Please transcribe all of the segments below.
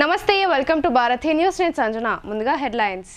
నమస్తే, welcome to Bharatiya news. నేను సంజన. ముందుగా headlines.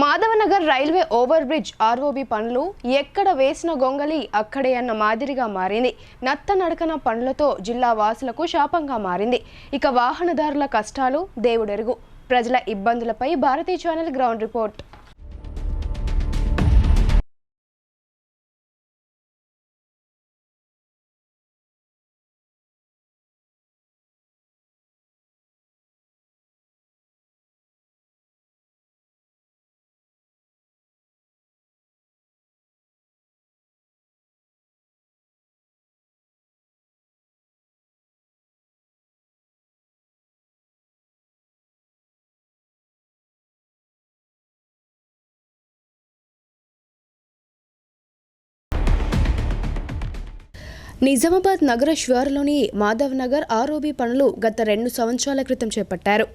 Madhavnagar railway over bridge ROB పనులు ఎక్కడ వేసిన గొంగలి అక్కడే అన్న మాదిరిగా మారింది. నత్త నడకన పనులతో జిల్లా వాసులకు శాపంగా మారింది. ఇక వాహనదారుల కష్టాలు దేవుడెరుగు. ప్రజల ఇబ్బందులపై Bharathi channel ground report. Nizamabad నగర శివారులోని మాధవ్ నగర్ ఆర్ఓబి పనులు గత 2 సంవత్సరాల క్రితం చేపట్టారు.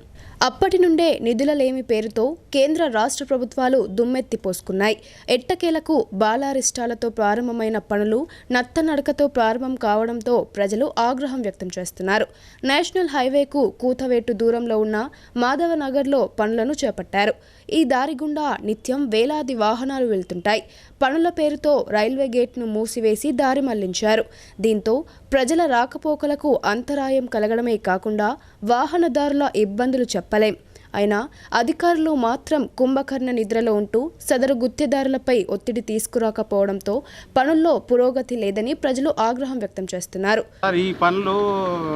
అప్పటి నుండే నిధులలేమి పేరుతో కేంద్ర రాష్ట్ర ప్రభుత్వాలు దుమ్మెత్తి పోసుకున్నాయి. ఎట్టకేలకు బాలారిష్టాలతో ప్రారంభమైన పనులు నత్తనడకతో ప్రారంభం కావడంతో ప్రజలు ఆగ్రహం వ్యక్తం చేస్తున్నారు. నేషనల్ హైవేకు కూతవేటు దూరంలో ఉన్న మాధవనగర్లో పనులను చేపట్టారు. ఈ దారి గుండా నిత్యం వేలాది వాహనాలు వెళ్తుంటాయి. పనుల పేరుతో రైల్వే గేట్ను మూసివేసి దారి మళ్లించారు. దీంతో ప్రజల రాకపోకలకు అంతరాయం కలగడమే కాకుండా వాహనదారుల ఇబ్బందులు చెప్పలేం. అయినా అధికారులు మాత్రం కుంభకర్ణ నిద్రలో ఉంటూ సదరు గుత్తేదారులపై ఒత్తిడి తీసుకురాకపోవడంతో పనుల్లో పురోగతి లేదని ప్రజలు ఆగ్రహం వ్యక్తం చేస్తున్నారు. ఈ పనులు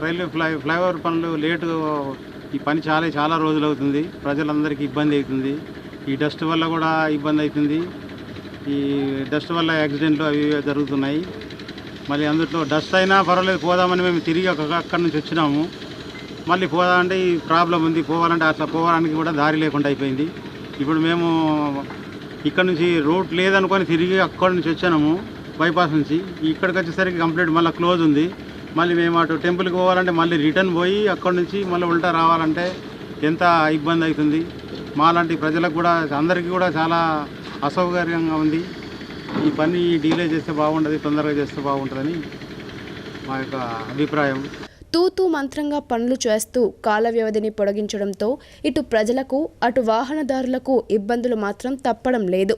రైల్వే ఫ్లైఓవర్ పనులు లేటు, ఈ పని చాలా రోజులు అవుతుంది. ప్రజలందరికీ ఇబ్బంది అవుతుంది. ఈ డస్ట్ వల్ల కూడా ఇబ్బంది అవుతుంది. ఈ డస్ట్ వల్ల యాక్సిడెంట్లు అవి జరుగుతున్నాయి. మళ్ళీ అందులో డస్ట్ అయినా పర్వాలేదు పోదామని మేము తిరిగి అక్కడి నుంచి వచ్చినాము. మళ్ళీ పోదామంటే ఈ ప్రాబ్లం ఉంది. పోవాలంటే అట్లా పోవడానికి కూడా దారి లేకుండా అయిపోయింది. ఇప్పుడు మేము ఇక్కడ నుంచి రూట్ లేదనుకొని తిరిగి అక్కడి నుంచి వచ్చాము బైపాస్ నుంచి. ఇక్కడికి వచ్చేసరికి కంప్లీట్ మళ్ళీ క్లోజ్ ఉంది. మళ్ళీ మేము అటు టెంపుల్కి పోవాలంటే మళ్ళీ రిటర్న్ పోయి అక్కడి నుంచి మళ్ళీ ఉల్టా రావాలంటే ఎంత ఇబ్బంది అవుతుంది. మాలాంటి ప్రజలకు కూడా అందరికీ కూడా చాలా అసౌకర్యంగా ఉంది. ఈ పని డీలే చేస్తే బాగుంటుంది, తొందరగా చేస్తే బాగుంటుందని మా యొక్క అభిప్రాయం. తూతూ మంత్రంగా పనులు చేస్తూ కాల వ్యవధిని పొడిగించడంతో ఇటు ప్రజలకు అటు వాహనదారులకు ఇబ్బందులు మాత్రం తప్పడం లేదు.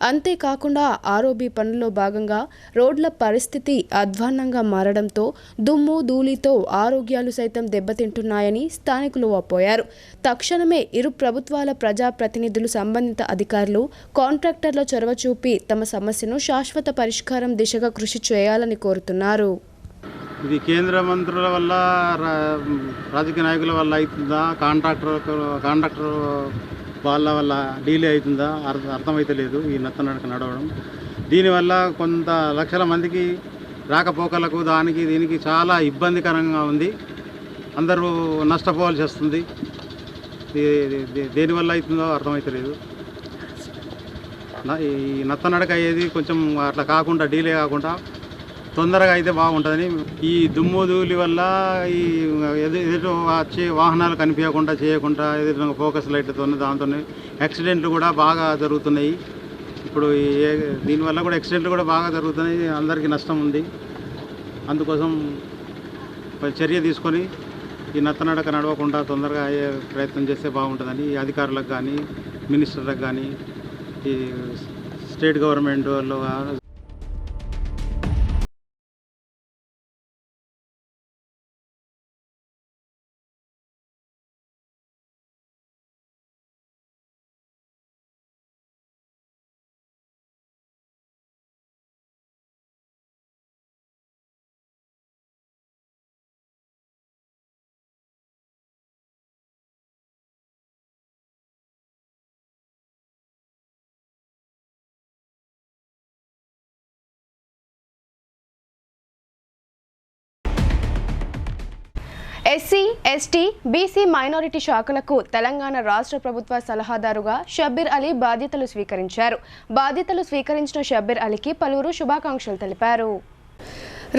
అంతేకాకుండా ఆర్ఓబి పనుల్లో భాగంగా రోడ్ల పరిస్థితి అధ్వాన్నంగా మారడంతో దుమ్ము ధూళితో ఆరోగ్యాలు సైతం దెబ్బతింటున్నాయని స్థానికులు వాపోయారు. తక్షణమే ఇరు ప్రభుత్వాల ప్రజాప్రతినిధులు, సంబంధిత అధికారులు, కాంట్రాక్టర్ల చొరవ చూపి తమ సమస్యను శాశ్వత పరిష్కారం దిశగా కృషి చేయాలని కోరుతున్నారు. ఇది కేంద్ర మంత్రుల వల్ల, రాజకీయ నాయకుల వల్ల అవుతుందా, కాంట్రాక్టర్ వాళ్ళ వల్ల డీలే అవుతుందా అర్థమైతే లేదు. ఈ నత్తనడక నడవడం దీనివల్ల కొంత లక్షల మందికి రాకపోకలకు దానికి దీనికి చాలా ఇబ్బందికరంగా ఉంది. అందరూ నష్టపోవాల్సి వస్తుంది. దేనివల్ల అవుతుందో అర్థమవుతలేదు. ఈ నత్తనడక అయ్యేది కొంచెం అట్లా కాకుండా డీలే కాకుండా తొందరగా అయితే బాగుంటుందని. ఈ దుమ్ము ధూళి వల్ల ఈ ఎదుటి వచ్చే వాహనాలు కనిపించకుండా చేయకుండా ఎదుటి ఫోకస్ లైట్లతో దాంతో యాక్సిడెంట్లు కూడా బాగా జరుగుతున్నాయి. ఇప్పుడు దీనివల్ల కూడా యాక్సిడెంట్లు కూడా బాగా జరుగుతున్నాయి. అందరికీ నష్టం ఉంది. అందుకోసం చర్య తీసుకొని ఈ నత్తనడక నడవకుండా తొందరగా అయ్యే ప్రయత్నం చేస్తే బాగుంటుందని ఈ అధికారులకు కానీ మినిస్టర్లకు కానీ ఈ స్టేట్ గవర్నమెంట్ వాళ్ళు ఎస్సీ, ఎస్టీ, బీసీ మైనారిటీ శాఖలకు తెలంగాణ రాష్ట్ర ప్రభుత్వ సలహాదారుగా షబ్బీర్ అలీ బాధ్యతలు స్వీకరించారు. బాధ్యతలు స్వీకరించిన షబ్బీర్ అలీకి పలువురు శుభాకాంక్షలు తెలిపారు.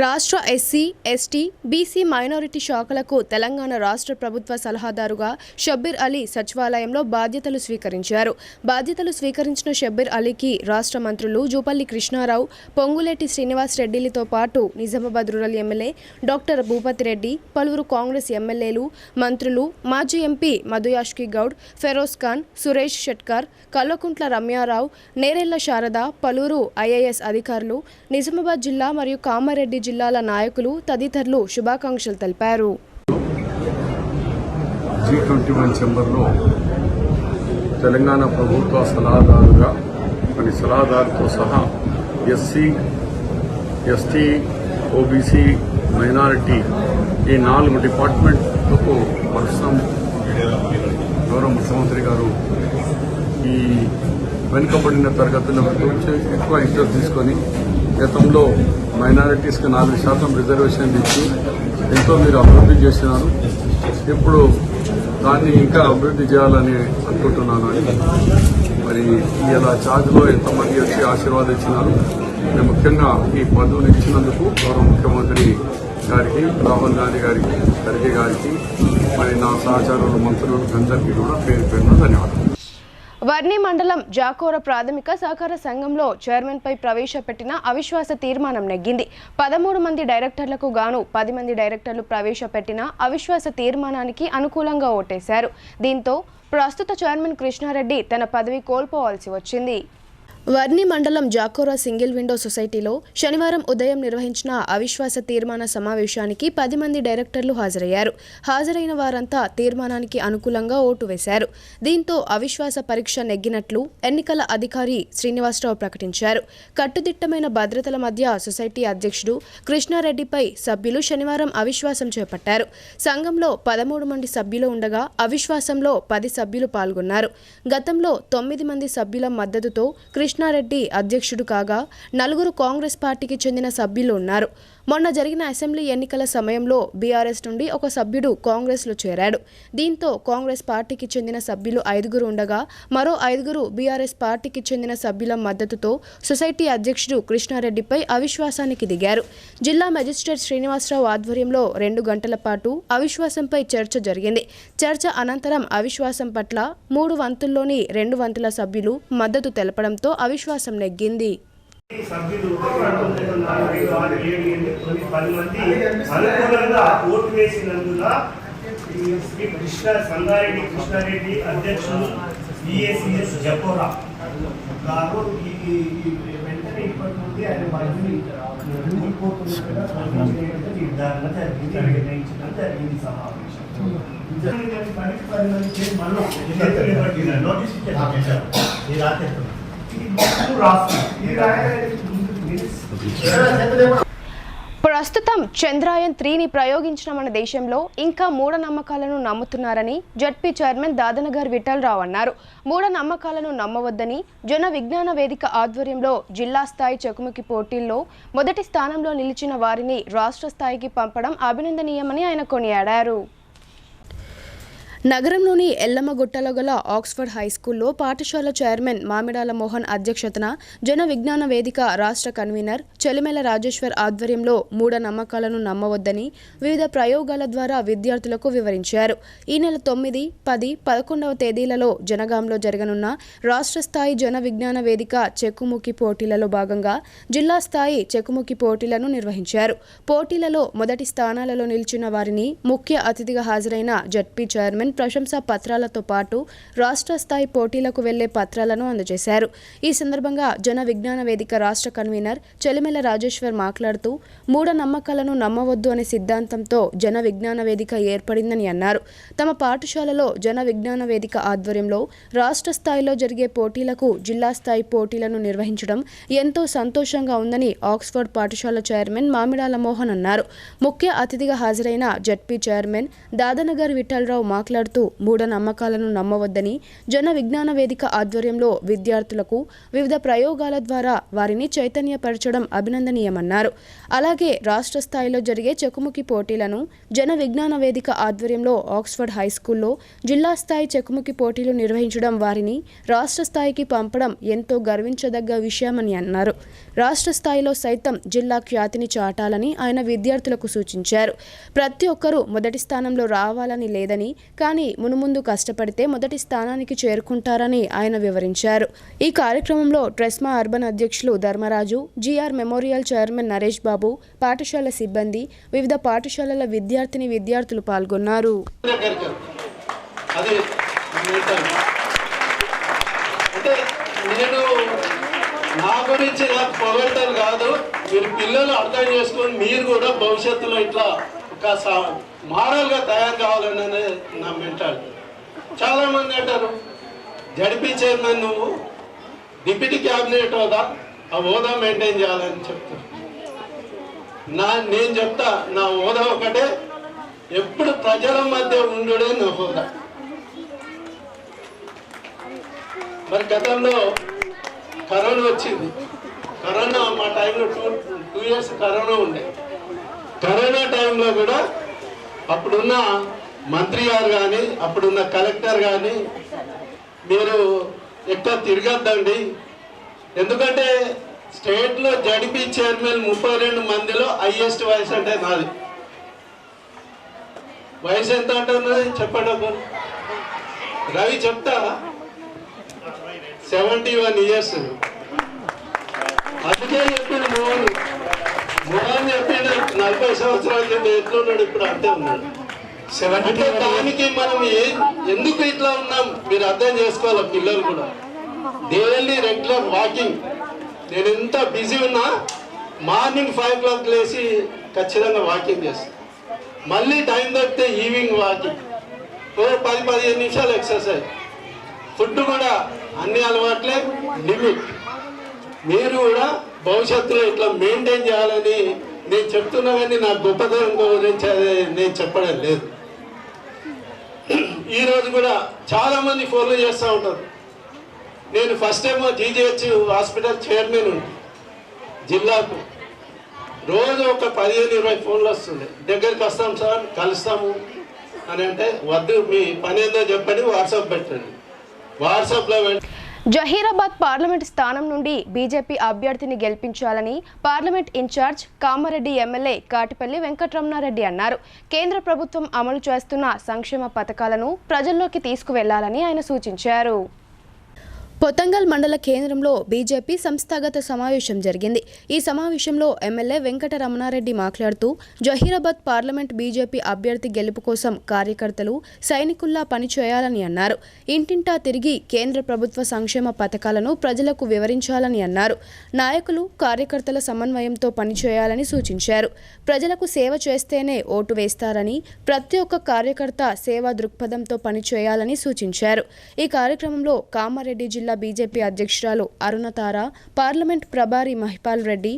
రాష్ట్ర ఎస్సీ, ఎస్టీ, బీసీ మైనారిటీ శాఖలకు తెలంగాణ రాష్ట్ర ప్రభుత్వ సలహాదారుగా షబ్బీర్ అలీ సచివాలయంలో బాధ్యతలు స్వీకరించారు. బాధ్యతలు స్వీకరించిన షబ్బీర్ అలీకి రాష్ట్ర మంత్రులు జూపల్లి కృష్ణారావు, పొంగులేటి శ్రీనివాస్ రెడ్డిలతో పాటు Nizamabad rural MLA doctor Bhupathi Reddy, పలువురు కాంగ్రెస్ ఎమ్మెల్యేలు, మంత్రులు, మాజీ ఎంపీ మధుయాష్కి గౌడ్, ఫెరోజ్ ఖాన్, సురేష్ షెట్కర్, కల్వకుంట్ల రమ్యారావు, నేరెళ్ల శారద, పలువురు ఐఏఎస్ అధికారులు, నిజామాబాద్ జిల్లా మరియు కామారెడ్డి జిల్లాల నాయకులు తదితరులు శుభాకాంక్షలు తెలిపారు. G21 ఛాంబర్లో తెలంగాణ ప్రభుత్వ సలహాదారుగా మరి సలహాదారుతో సహా ఎస్సీ, ఎస్టీ, ఓబీసీ, మైనారిటీ ఈ 4 డిపార్ట్మెంట్లకు ప్రస్తుతం గౌరవ ముఖ్యమంత్రి గారు ఈ వెనుకబడిన తరగతుల గురించి ఎక్కువ ఇంట్రెస్ట్ తీసుకొని గతంలో మైనారిటీస్కి 4% రిజర్వేషన్ ఇచ్చి ఎంతో మీరు అభివృద్ధి చేసినారు. ఇప్పుడు దాన్ని ఇంకా అభివృద్ధి చేయాలని అనుకుంటున్నాను అని మరి ఇలా ఛార్జ్లో ఎంతమంది వచ్చి ఆశీర్వాదించినారు. నేను ముఖ్యంగా ఈ పదవులు ఇచ్చినందుకు గౌరవ ముఖ్యమంత్రి గారికి, రాహుల్ గాంధీ గారికి, ఖర్గే గారికి, మరి నా సహచరులు మంత్రులు అందరికీ కూడా పేరు పేరున ధన్యవాదాలు. వర్ణి మండలం జాకోర ప్రాథమిక సహకార సంఘంలో చైర్మన్పై ప్రవేశపెట్టిన అవిశ్వాస తీర్మానం నెగ్గింది. 13 మంది డైరెక్టర్లకు గాను 10 మంది డైరెక్టర్లు ప్రవేశపెట్టిన అవిశ్వాస తీర్మానానికి అనుకూలంగా ఓటేశారు. దీంతో ప్రస్తుత చైర్మన్ కృష్ణారెడ్డి తన పదవి కోల్పోవాల్సి వచ్చింది. వర్ణి మండలం జాకోరా సింగిల్ విండో సొసైటీలో శనివారం ఉదయం నిర్వహించిన అవిశ్వాస తీర్మాన సమావేశానికి 10 మంది డైరెక్టర్లు హాజరయ్యారు. హాజరైన వారంతా తీర్మానానికి అనుకూలంగా ఓటు వేశారు. దీంతో అవిశ్వాస పరీక్ష నెగ్గినట్లు ఎన్నికల అధికారి శ్రీనివాసరావు ప్రకటించారు. కట్టుదిట్టమైన భద్రతల మధ్య సొసైటీ అధ్యక్షుడు కృష్ణారెడ్డిపై సభ్యులు శనివారం అవిశ్వాసం చేపట్టారు. సంఘంలో 13 మంది సభ్యులు ఉండగా అవిశ్వాసంలో 10 సభ్యులు పాల్గొన్నారు. గతంలో 9 మంది సభ్యుల మద్దతుతో కృష్ణారెడ్డి అధ్యక్షుడు కాగా 4 కాంగ్రెస్ పార్టీకి చెందిన సభ్యులు ఉన్నారు. మొన్న జరిగిన అసెంబ్లీ ఎన్నికల సమయంలో బీఆర్ఎస్ నుండి ఒక సభ్యుడు కాంగ్రెస్లో చేరాడు. దీంతో కాంగ్రెస్ పార్టీకి చెందిన సభ్యులు 5 ఉండగా మరో 5 బీఆర్ఎస్ పార్టీకి చెందిన సభ్యుల మద్దతుతో సొసైటీ అధ్యక్షుడు కృష్ణారెడ్డిపై అవిశ్వాసానికి దిగారు. జిల్లా మెజిస్ట్రేట్ శ్రీనివాసరావు ఆధ్వర్యంలో 2 గంటల పాటు అవిశ్వాసంపై చర్చ జరిగింది. చర్చ అనంతరం అవిశ్వాసం పట్ల 3 వంతుల్లోని 2 వంతుల సభ్యులు మద్దతు తెలపడంతో అవిశ్వాసం నెగ్గింది. సభ్యులు 4, 5, 6, 7, 8, 10 మంది అనుకూలంగా ఓటు వేసినందున శ్రీ సంగారెడ్డి కృష్ణారెడ్డి అధ్యక్షులు ఈఏసీఎస్ జకోరా గారు వెంటనే ఇప్పటి నుండి ఆయన పదవిని నిర్ధారణ జరిగింది, నిర్ణయించడం జరిగింది. సమావేశం నోటీస్ ఇచ్చారు. ప్రస్తుతం కేవలం చంద్రయాన్-3ని ప్రయోగించిన మన దేశంలో ఇంకా మూఢనమ్మకాలను నమ్ముతున్నారని జడ్పీ చైర్మన్ దాదనగర్ విఠలరావు అన్నారు. మూఢనమ్మకాలను నమ్మవద్దని జన విజ్ఞాన వేదిక ఆధ్వర్యంలో జిల్లా స్థాయి చెకుముకి పోటీల్లో మొదటి స్థానంలో నిలిచిన వారిని రాష్ట్ర స్థాయికి పంపడం అభినందనీయమని ఆయన కొనియాడారు. నగరంలోని ఎల్లమ్మగుట్టలో గల ఆక్స్ఫర్డ్ హైస్కూల్లో పాఠశాల చైర్మన్ మామిడాల మోహన్ అధ్యక్షతన జన విజ్ఞాన వేదిక రాష్ట్ర కన్వీనర్ చెలిమెల రాజేశ్వర్ ఆధ్వర్యంలో మూఢనమ్మకాలను నమ్మవద్దని వివిధ ప్రయోగాల ద్వారా విద్యార్థులకు వివరించారు. ఈ నెల 9, 10, 11వ తేదీలలో జనగాంలో జరగనున్న రాష్ట్ర స్థాయి జన విజ్ఞాన వేదిక చెక్కుముక్కి పోటీలలో భాగంగా జిల్లా స్థాయి చెక్కుముక్కి పోటీలను నిర్వహించారు. పోటీలలో మొదటి స్థానాలలో నిలిచిన వారిని ముఖ్య అతిథిగా హాజరైన జడ్పీ చైర్మన్ ప్రశంసా పత్రాలతో పాటు రాష్ట్ర స్థాయి పోటీలకు వెళ్లే పత్రాలను అందజేశారు. ఈ సందర్భంగా జన విజ్ఞాన వేదిక రాష్ట్ర కన్వీనర్ చెలిమెల రాజేశ్వర్ మాట్లాడుతూ మూఢనమ్మకాలను నమ్మవద్దు అనే సిద్ధాంతంతో జన విజ్ఞాన వేదిక ఏర్పడిందని అన్నారు. తమ పాఠశాలలో జన విజ్ఞాన వేదిక ఆధ్వర్యంలో రాష్ట్ర స్థాయిలో జరిగే పోటీలకు జిల్లా స్థాయి పోటీలను నిర్వహించడం ఎంతో సంతోషంగా ఉందని ఆక్స్ఫర్డ్ పాఠశాల చైర్మన్ మామిడాల మోహన్ అన్నారు. ముఖ్య అతిథిగా హాజరైన జడ్పీ చైర్మన్ దాదనగర్ విఠలరావు మాట్లాడుతూ మూఢనమ్మకాలను నమ్మవద్దని జన విజ్ఞాన వేదిక ఆధ్వర్యంలో విద్యార్థులకు వివిధ ప్రయోగాల ద్వారా వారిని చైతన్యపరచడం అభినందనీయమన్నారు. అలాగే రాష్ట్ర స్థాయిలో జరిగే చెకుముకి పోటీలను జన విజ్ఞాన వేదిక ఆధ్వర్యంలో ఆక్స్ఫర్డ్ హైస్కూల్లో జిల్లా స్థాయి చెకుముకి పోటీలు నిర్వహించడం వారిని రాష్ట్ర స్థాయికి పంపడం ఎంతో గర్వించదగ్గ విషయమని అన్నారు. రాష్ట్ర స్థాయిలో సైతం జిల్లా ఖ్యాతిని చాటాలని ఆయన విద్యార్థులకు సూచించారు. ప్రతి ఒక్కరూ మొదటి స్థానంలో రావాలని లేదని కానీ మునుముందు కష్టపడితే మొదటి స్థానానికి చేరుకుంటారని ఆయన వివరించారు. ఈ కార్యక్రమంలో ట్రెస్మా అర్బన్ అధ్యక్షులు Dharmaraju, GR memorial chairman Naresh Babu, పాఠశాల సిబ్బంది, వివిధ పాఠశాలల విద్యార్థులు పాల్గొన్నారు. నా గురించి నాకు పొగడటం కాదు, మీరు పిల్లలు అర్థం చేసుకొని మీరు కూడా భవిష్యత్తులో ఇట్లా ఒక మోడల్గా తయారు కావాలనే నా మెంటాలిటీ. చాలామంది అంటారు జడ్పీ చైర్మన్ నువ్వు డిప్యూటీ క్యాబినెట్ హోదా, ఆ హోదా మెయింటైన్ చేయాలని చెప్తారు. నేను చెప్తా నా హోదా ఒకటే, ఎప్పుడు ప్రజల మధ్య ఉండుడే నా హోదా. మరి గతంలో కరోనా వచ్చింది. కరోనా మా టైంలో 2 years కరోనా ఉండే. కరోనా టైంలో కూడా అప్పుడున్న మంత్రి గారు కానీ అప్పుడున్న కలెక్టర్ కానీ మీరు ఎక్కువ తిరగద్దండి, ఎందుకంటే స్టేట్లో జడ్పీ చైర్మన్ 32 మందిలో హైయెస్ట్ వయసు అంటే నాది. వయసు ఎంత అంటున్నది చెప్పండి ఒకరు. రవి చెప్తా 71 years. అందుకే చెప్పిండు మోహన్ చెప్పిండు 40 సంవత్సరాల కింద ఎట్లున్నాడు ఇప్పుడు అంతే ఉన్నాడు. అంటే దానికి మనం ఎందుకు ఇట్లా ఉన్నాం మీరు అర్థం చేసుకోవాలి. పిల్లలు కూడా డైలీ రెగ్యులర్ వాకింగ్. నేను ఎంత బిజీ ఉన్నా మార్నింగ్ 5 o'clock లేచి ఖచ్చితంగా వాకింగ్ చేస్తాను. మళ్ళీ టైం దొరికితే ఈవినింగ్ వాకింగ్, 10-15 నిమిషాలు ఎక్సర్సైజ్. ఫుడ్ కూడా అన్ని అలవాట్లే లిమిట్. మీరు కూడా భవిష్యత్తులో ఇట్లా మెయింటైన్ చేయాలని నేను చెప్తున్నా, కానీ నా గొప్పతనం గురించి నేను చెప్పడం లేదు. ఈరోజు కూడా చాలామంది ఫోన్లు చేస్తూ ఉంటారు. నేను first time GGH hospital chairman ఉండి జిల్లాకు రోజు ఒక 15-20 ఫోన్లు వస్తుండే. దగ్గరికి వస్తాం సార్, కలుస్తాము అని అంటే వద్దు, మీ పని ఏందో చెప్పండి, వాట్సాప్ పెట్టండి. వాట్సాప్లో జహీరాబాద్ పార్లమెంట్ స్థానం నుండి బీజేపీ అభ్యర్థిని గెలిపించాలని parliament incharge Kamareddy MLA Katipalli Venkataramana Reddy అన్నారు. కేంద్ర ప్రభుత్వం అమలు చేస్తున్న సంక్షేమ పథకాలను ప్రజల్లోకి తీసుకువెళ్లాలని ఆయన సూచించారు. పొతంగల్ మండల కేంద్రంలో బీజేపీ సంస్థాగత సమావేశం జరిగింది. ఈ సమావేశంలో ఎమ్మెల్యే వెంకటరమణారెడ్డి మాట్లాడుతూ జహీరాబాద్ పార్లమెంట్ బీజేపీ అభ్యర్థి గెలుపు కోసం కార్యకర్తలు సైనికుల్లా పనిచేయాలని అన్నారు. ఇంటింటా తిరిగి కేంద్ర ప్రభుత్వ సంక్షేమ పథకాలను ప్రజలకు వివరించాలని అన్నారు. నాయకులు కార్యకర్తల సమన్వయంతో పనిచేయాలని సూచించారు. ప్రజలకు సేవ చేస్తేనే ఓటు వేస్తారని, ప్రతి ఒక్క కార్యకర్త సేవా దృక్పథంతో పనిచేయాలని సూచించారు. ఈ కార్యక్రమంలో కామారెడ్డి జిల్లా బీజేపీ అధ్యక్షురాలు అరుణతార, పార్లమెంట్ ప్రభారి Mahipal Reddy,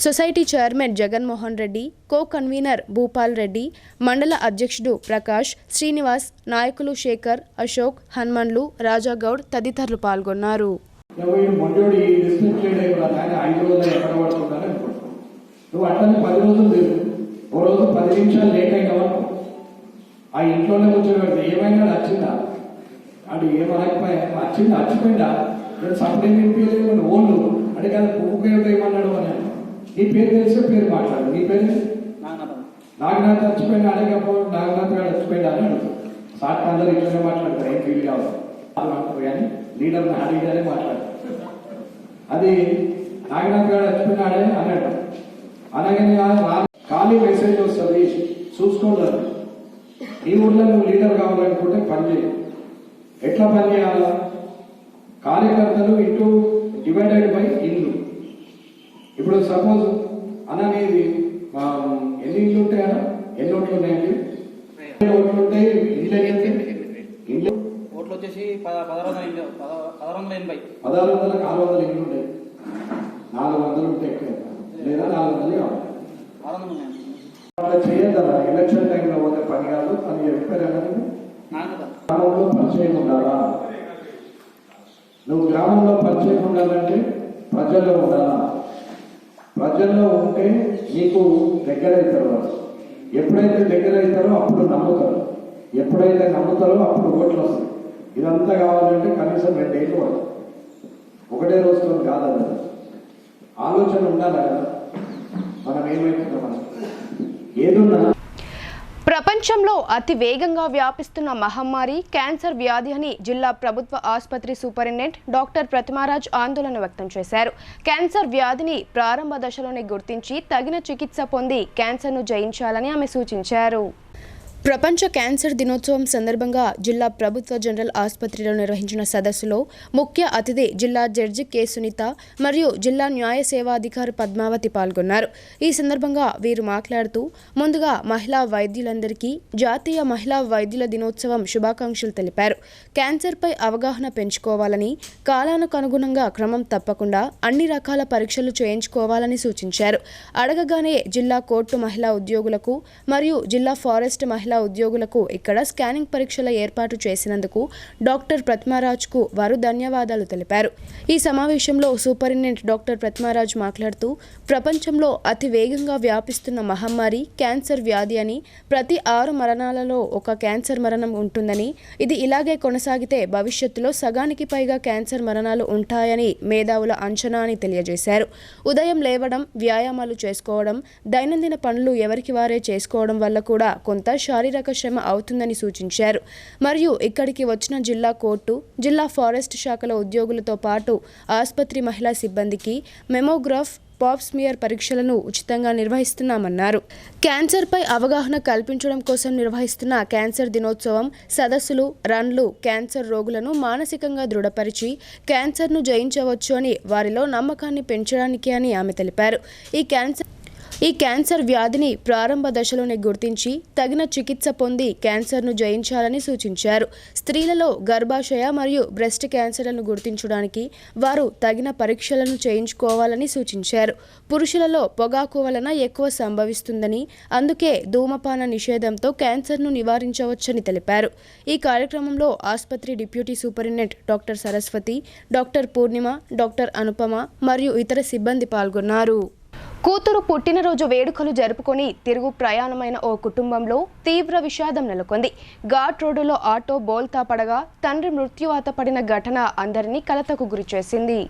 society chairman Jaganmohan Reddy, co convener Bhupal Reddy, మండల అధ్యక్షుడు ప్రకాష్, శ్రీనివాస్, నాయకులు శేఖర్, అశోక్, హనుమన్లు, రాజాగౌడ్ తదితరులు పాల్గొన్నారు. నువ్వు అట్లనే 10 రోజులు లేదు, ఓ రోజు 10 నిమిషాలు లేట్ అయినావు ఆ ఇంట్లోనే కూర్చోబెడితే ఏమైనా వచ్చిందా? అది ఏమైపోయా వచ్చిందా? వచ్చిపోయిందా? నేను సపరేట్ వినిపించలేదు ఓళ్ళు అంటే కదా పువ్వు ఏమన్నాడు అని. నీ పేరు తెలిస్తే పేరు మాట్లాడు. నీ పేరు నాగనాథ్ చచ్చిపోయినా అడగపో నాగనాథ్ గారు చచ్చిపోయినా అని అడుగుతాడు. సార్ అందరూ ఇట్లనే మాట్లాడతారు, ఏం ఫీల్ కావాలి అంటారు కానీ లీడర్ని అడిగితేనే మాట్లాడతారు. అది నాగనాథ్ గారు చచ్చిపోయినా అడే అన్నాడు. అలాగని ఖాళీ మెసేజ్ వస్తుంది చూసుకోండి. ఈ ఊళ్ళో నువ్వు లీడర్ కావాలనుకుంటే పని చేయి. ఎట్లా పని చేయాలా? కార్యకర్తలు ఇటు డివైడెడ్ బై ఇల్లు. ఇప్పుడు సపోజ్ అనేది ఎన్ని ఇల్లు ఉంటాయా? ఎన్ని ఓట్లు ఉన్నాయండి? ఓట్లు ఉంటాయి. ఇల్లు ఇల్లు ఓట్లు వచ్చేసి 1680 1600 ఇల్లు ఉంటాయి. 400 ఉంటే ఎక్కువ లేదా 400 కావాలి. చేయగలరా? ఎలక్షన్ టైంలో పోతే పని కాదు అని చెప్పారు. గ్రామంలో పరిచయం ఉండాలా? నువ్వు గ్రామంలో పరిచయం ఉండాలంటే ప్రజల్లో ఉండాలా? ప్రజల్లో ఉంటే నీకు దగ్గర అవుతారు. ఎప్పుడైతే దగ్గర అవుతారో అప్పుడు నమ్ముతారు. ఎప్పుడైతే నమ్ముతారో అప్పుడు ఓట్లు వస్తాయి. ఇదంతా కావాలంటే కనీసం 2 ఏళ్ళు పడుతుంది. ఒకటే రోజుతో కాదు. కదా ఆలోచన ఉండాలి కదా మనం ఏమైతున్నాం ఏదున్నా. ప్రపంచంలో అతి వేగంగా వ్యాపిస్తున్న మహమ్మారి క్యాన్సర్ వ్యాధి అని జిల్లా ప్రభుత్వ ఆసుపత్రి సూపరింటెండెంట్ డాక్టర్ ప్రతిమారాజ్ ఆందోళన వ్యక్తం చేశారు. క్యాన్సర్ వ్యాధిని ప్రారంభ దశలోనే గుర్తించి తగిన చికిత్స పొంది క్యాన్సర్ను జయించాలని ఆమె సూచించారు. ప్రపంచ క్యాన్సర్ దినోత్సవం సందర్భంగా జిల్లా ప్రభుత్వ జనరల్ ఆసుపత్రిలో నిర్వహించిన సదస్సులో ముఖ్య అతిథి జిల్లా జడ్జి కె సునీత మరియు జిల్లా న్యాయ సేవాధికారి పద్మావతి పాల్గొన్నారు. ఈ సందర్భంగా వీరు మాట్లాడుతూ ముందుగా మహిళా వైద్యులందరికీ జాతీయ మహిళా వైద్యుల దినోత్సవం శుభాకాంక్షలు తెలిపారు. క్యాన్సర్పై అవగాహన పెంచుకోవాలని, కాలానుకనుగుణంగా క్రమం తప్పకుండా అన్ని రకాల పరీక్షలు చేయించుకోవాలని సూచించారు. అడగగానే జిల్లా కోర్టు మహిళా ఉద్యోగులకు మరియు జిల్లా ఫారెస్ట్ మహిళా ఉద్యోగులకు ఇక్కడ స్కానింగ్ పరీక్షల ఏర్పాటు చేసినందుకు డాక్టర్ ప్రతిమారాజ్కు వారు ధన్యవాదాలు తెలిపారు. ఈ సమావేశంలో సూపరింటెండెంట్ డాక్టర్ ప్రతిమారాజ్ మాట్లాడుతూ ప్రపంచంలో అతి వేగంగా వ్యాపిస్తున్న మహమ్మారి క్యాన్సర్ వ్యాధి అని, ప్రతి 6 మరణాలలో ఒక క్యాన్సర్ మరణం ఉంటుందని, ఇది ఇలాగే కొనసాగితే భవిష్యత్తులో సగానికి పైగా క్యాన్సర్ మరణాలు ఉంటాయని మేధావుల అంచనా అని తెలియజేశారు. ఉదయం లేవడం, వ్యాయామాలు చేసుకోవడం, దైనందిన పనులు ఎవరికి వారే చేసుకోవడం వల్ల కూడా కొంత శారీరక శ్రమ అవుతుందని సూచించారు. మరియు ఇక్కడికి వచ్చిన జిల్లా కోర్టు, జిల్లా ఫారెస్ట్ శాఖల ఉద్యోగులతో పాటు ఆసుపత్రి మహిళా సిబ్బందికి మెమోగ్రాఫ్, పాప్స్మియర్ పరీక్షలను ఉచితంగా నిర్వహిస్తున్నామన్నారు. క్యాన్సర్పై అవగాహన కల్పించడం కోసం నిర్వహిస్తున్న క్యాన్సర్ దినోత్సవం సదస్సులు, రన్లు క్యాన్సర్ రోగులను మానసికంగా దృఢపరిచి క్యాన్సర్ను జయించవచ్చు అని వారిలో నమ్మకాన్ని పెంచడానికి అని ఆమె తెలిపారు. ఈ క్యాన్సర్ వ్యాధిని ప్రారంభ దశలోనే గుర్తించి తగిన చికిత్స పొంది క్యాన్సర్ను జయించాలని సూచించారు. స్త్రీలలో గర్భాశయ మరియు బ్రెస్ట్ క్యాన్సర్లను గుర్తించడానికి వారు తగిన పరీక్షలను చేయించుకోవాలని సూచించారు. పురుషులలో పొగాకు వలన ఎక్కువ సంభవిస్తుందని, అందుకే ధూమపాన నిషేధంతో క్యాన్సర్ను నివారించవచ్చని తెలిపారు. ఈ కార్యక్రమంలో ఆసుపత్రి deputy superintendent doctor Saraswathi, doctor Purnima, doctor Anupama మరియు ఇతర సిబ్బంది పాల్గొన్నారు. కూతురు పుట్టినరోజు వేడుకలు జరుపుకొని తిరుగు ప్రయాణమైన ఓ కుటుంబంలో తీవ్ర విషాదం నెలకొంది. ఘాట్ రోడ్డులో ఆటో బోల్తా పడగా తండ్రి మృత్యువాత పడిన ఘటన అందరినీ కలతకు గురిచేసింది.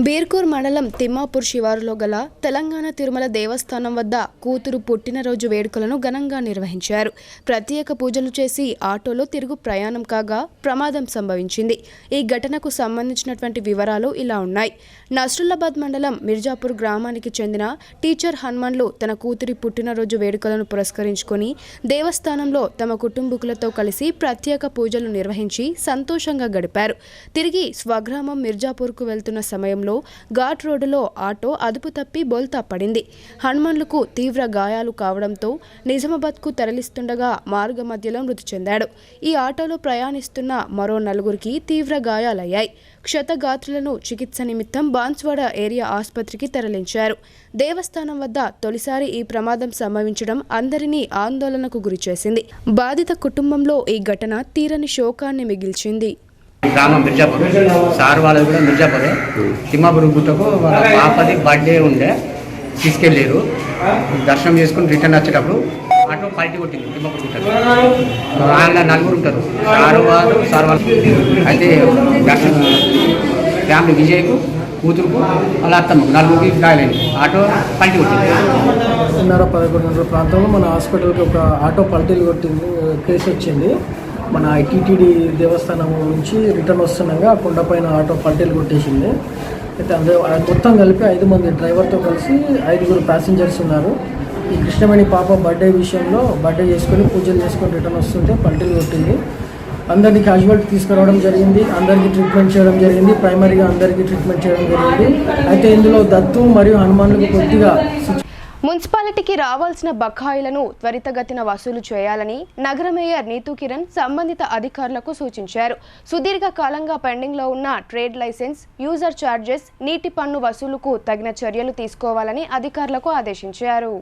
బీర్కూర్ మండలం తిమ్మాపూర్ శివారులో గల తెలంగాణ తిరుమల దేవస్థానం వద్ద కూతురు పుట్టినరోజు వేడుకలను ఘనంగా నిర్వహించారు. ప్రత్యేక పూజలు చేసి ఆటోలో తిరుగు ప్రయాణం కాగా ప్రమాదం సంభవించింది. ఈ ఘటనకు సంబంధించినటువంటి వివరాలు ఇలా ఉన్నాయి. నస్రుల్లాబాద్ మండలం మిర్జాపూర్ గ్రామానికి చెందిన టీచర్ హనుమన్లు తన కూతురి పుట్టినరోజు వేడుకలను పురస్కరించుకొని దేవస్థానంలో తమ కుటుంబీకులతో కలిసి ప్రత్యేక పూజలు నిర్వహించి సంతోషంగా గడిపారు. తిరిగి స్వగ్రామం మిర్జాపూర్కు వెళ్తున్న సమయంలో సమయంలో ఘాట్ రోడ్డులో ఆటో అదుపు తప్పి బోల్తా పడింది. హనుమన్లకు తీవ్ర గాయాలు కావడంతో నిజామాబాద్కు తరలిస్తుండగా మార్గ మధ్యలో మృతి చెందాడు. ఈ ఆటోలో ప్రయాణిస్తున్న మరో 4గురికి తీవ్ర గాయాలయ్యాయి. క్షతగాత్రులను చికిత్స నిమిత్తం బాన్స్వాడ ఏరియా ఆసుపత్రికి తరలించారు. దేవస్థానం వద్ద తొలిసారి ఈ ప్రమాదం సంభవించడం అందరినీ ఆందోళనకు గురిచేసింది. బాధిత కుటుంబంలో ఈ ఘటన తీరని శోకాన్ని మిగిల్చింది. గ్రామం మిర్జాపూర్, సార్ వాళ్ళది కూడా మిర్జాపూరే. తిమ్మాపూర్ గుట్టకు వాళ్ళ పాపది బర్త్డే ఉండే, తీసుకెళ్ళారు. దర్శనం చేసుకుని రిటర్న్ వచ్చేటప్పుడు ఆటో పల్టీ కొట్టింది తిమ్మాపూర్ గుట్టకు. ఆయన 4 ఉంటారు, సార్ వాళ్ళు అయితే ఫ్యామిలీ విజయ్కు, కూతురుకు, వాళ్ళ అత్తమ్మకు 4గురికి గాయాలైంది. ఆటో పల్టీ కొట్టింది. 10:30-11 ప్రాంతంలో మన హాస్పిటల్కి ఒక ఆటో పల్టీలు కొట్టింది కేసు వచ్చింది. మన టీటీడీ దేవస్థానం నుంచి రిటర్న్ వస్తుండగా కొండపైన ఆటో పల్టీలు కొట్టేసింది. అయితే మొత్తం కలిపి 5 మంది, డ్రైవర్తో కలిసి 5గురు ప్యాసింజర్స్ ఉన్నారు. ఈ కృష్ణవేణి పాప బర్త్డే విషయంలో బర్త్డే చేసుకొని పూజలు చేసుకొని రిటర్న్ వస్తుంటే పల్టీలు కొట్టింది. అందరినీ క్యాజువాలిటీ తీసుకురావడం జరిగింది. అందరికీ ట్రీట్మెంట్ చేయడం జరిగింది. ప్రైమరీగా అందరికీ ట్రీట్మెంట్ చేయడం జరిగింది. అయితే ఇందులో దత్తు మరియు హనుమాన్లకు కొద్దిగా మున్సిపాలిటీకి రావాల్సిన బకాయిలను త్వరితగతిన వసూలు చేయాలని నగర మేయర్ నీతూ కిరణ్ సంబంధిత అధికారులకు సూచించారు. సుదీర్ఘ కాలంగా పెండింగ్లో ఉన్న ట్రేడ్ లైసెన్స్, యూజర్ ఛార్జెస్, నీటి పన్ను వసూలుకు తగిన చర్యలు తీసుకోవాలని అధికారులకు ఆదేశించారు.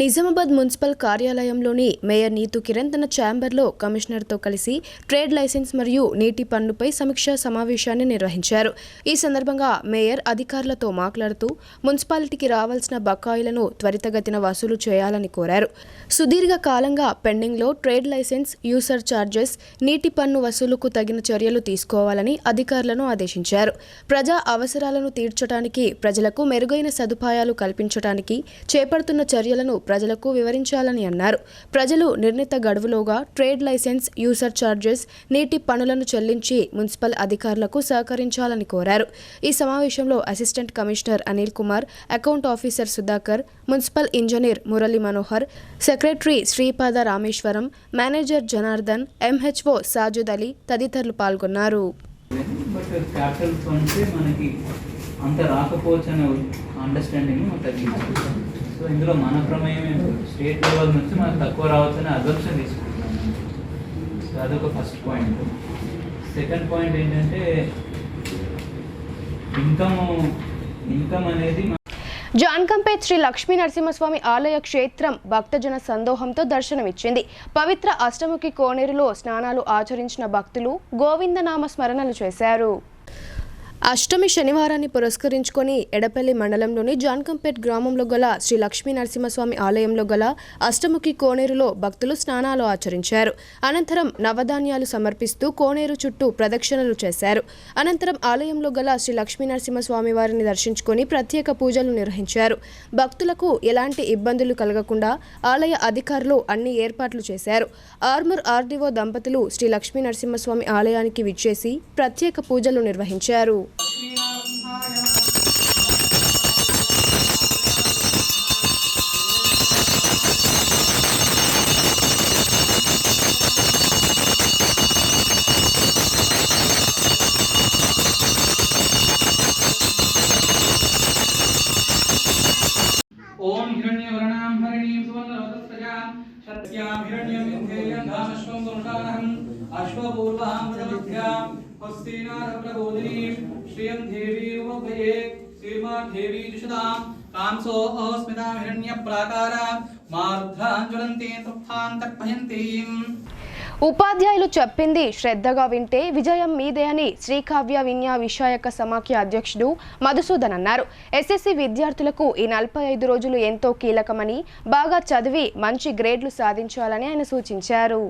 నిజామాబాద్ మున్సిపల్ కార్యాలయంలోని మేయర్ నీతూ కిరణ్ తన ఛాంబర్లో కమిషనర్తో కలిసి ట్రేడ్ లైసెన్స్ మరియు నీటి పన్నుపై సమీక్షా సమావేశాన్ని నిర్వహించారు. ఈ సందర్భంగా మేయర్ అధికారులతో మాట్లాడుతూ మున్సిపాలిటీకి రావాల్సిన బకాయిలను త్వరితగతిన వసూలు చేయాలని కోరారు. సుదీర్ఘ కాలంగా పెండింగ్లో ట్రేడ్ లైసెన్స్, యూజర్ ఛార్జెస్, నీటి పన్ను వసూలుకు తగిన చర్యలు తీసుకోవాలని అధికారులను ఆదేశించారు. ప్రజా అవసరాలను తీర్చడానికి, ప్రజలకు మెరుగైన సదుపాయాలు కల్పించడానికి చేపడుతున్న చర్యలను ప్రజలకు వివరించాలని అన్నారు. ప్రజలు నిర్ణీత గడువులోగా ట్రేడ్ లైసెన్స్, యూజర్ ఛార్జెస్, నీటి పన్నులను చెల్లించి మున్సిపల్ అధికారులకు సహకరించాలని కోరారు. ఈ సమావేశంలో assistant commissioner Anil Kumar, account officer Sudhakar, municipal engineer Murali Manohar, secretary Sripada Rameshwaram, manager Janardhan, MHO Sajud Ali తదితరులు పాల్గొన్నారు. క్యాపిటల్ ఫండ్స్ మనకి అంత రాకపోవచ్చు అనే అండర్స్టాండింగ్ తగ్గించారు. సో ఇందులో మన ప్రమేయం స్టేట్ లెవెల్ నుంచి మనకు తక్కువ రావచ్చు అనే అజంప్షన్ తీసుకుంటాం. సో అదొక ఫస్ట్ పాయింట్. సెకండ్ పాయింట్ ఏంటంటే ఇన్కమ్ అనేది జాన్కంపేట్ శ్రీ లక్ష్మీ నరసింహస్వామి ఆలయ క్షేత్రం భక్తజన సందోహంతో దర్శనమిచ్చింది. పవిత్ర అష్టముఖి కోనేరులో స్నానాలు ఆచరించిన భక్తులు గోవిందనామ స్మరణలు చేశారు. అష్టమి శనివారాన్ని పురస్కరించుకొని ఎడపల్లి మండలంలోని జాన్కంపేట్ గ్రామంలో గల శ్రీ లక్ష్మీ నరసింహస్వామి ఆలయంలో గల అష్టముఖి కోనేరులో భక్తులు స్నానాలు ఆచరించారు. అనంతరం నవధాన్యాలు సమర్పిస్తూ కోనేరు చుట్టూ ప్రదక్షిణలు చేశారు. అనంతరం ఆలయంలో గల శ్రీ లక్ష్మీ నరసింహస్వామి వారిని దర్శించుకొని ప్రత్యేక పూజలు నిర్వహించారు. భక్తులకు ఎలాంటి ఇబ్బందులు కలగకుండా ఆలయ అధికారులు అన్ని ఏర్పాట్లు చేశారు. ఆర్మూర్ ఆర్డీఓ దంపతులు శ్రీ లక్ష్మీ నరసింహస్వామి ఆలయానికి విచ్చేసి ప్రత్యేక పూజలు నిర్వహించారు. ఓం హిరణ్యవర్ణాం హరిణీం సువర్ణరవతస్రజాం శత్యాం హిరణ్యమింధేయం ధామశ్వం పురుషానహం అశ్వపూర్వాం ప్రమధ్యాం హస్తీనారప్రబోధినీం శ్రియం దేవీ ఉపభయే శ్రీమాన్ దేవీ దుషదాం కాంసో స్మితాం హిరణ్యప్రాకారాం మార్ధాంజ్వలంతే తృప్తాంతర్పయంతీం. ఉపాధ్యాయులు చెప్పింది శ్రద్ధగా వింటే విజయం మీదే అని శ్రీకావ్య విన్యా విషాయక సమాఖ్య అధ్యక్షుడు మధుసూదన్ అన్నారు. ఎస్ఎస్సి విద్యార్థులకు ఈ 45 రోజులు ఎంతో కీలకమని, బాగా చదివి మంచి గ్రేడ్లు సాధించాలని ఆయన సూచించారు.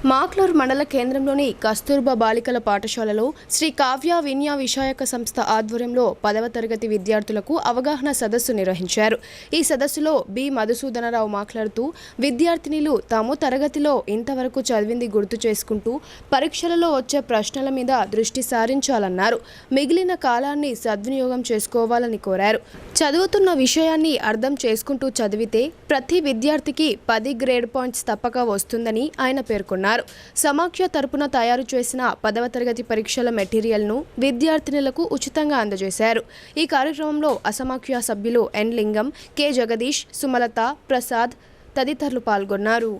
మాక్లూర్ మండల కేంద్రంలోని కస్తూర్బా బాలికల పాఠశాలలో శ్రీ కావ్య విన్యా విషాయక సంస్థ ఆధ్వర్యంలో 10వ తరగతి విద్యార్థులకు అవగాహన సదస్సు నిర్వహించారు. ఈ సదస్సులో బి మధుసూదనరావు మాట్లాడుతూ విద్యార్థినిలు తాము తరగతిలో ఇంతవరకు చదివింది గుర్తు చేసుకుంటూ పరీక్షలలో వచ్చే ప్రశ్నల మీద దృష్టి సారించాలన్నారు. మిగిలిన కాలాన్ని సద్వినియోగం చేసుకోవాలని కోరారు. చదువుతున్న విషయాన్ని అర్థం చేసుకుంటూ చదివితే ప్రతి విద్యార్థికి 10 గ్రేడ్ పాయింట్స్ తప్పక వస్తుందని ఆయన పేర్కొన్నారు. పాల్గొన్నారు. సమాఖ్య తరపున తయారు చేసిన 10వ తరగతి పరీక్షల మెటీరియల్ను విద్యార్థినులకు ఉచితంగా అందజేశారు. ఈ కార్యక్రమంలో అసమాఖ్య సభ్యులు ఎన్ లింగం, కె జగదీష్, సుమలత, ప్రసాద్ తదితరులు పాల్గొన్నారు.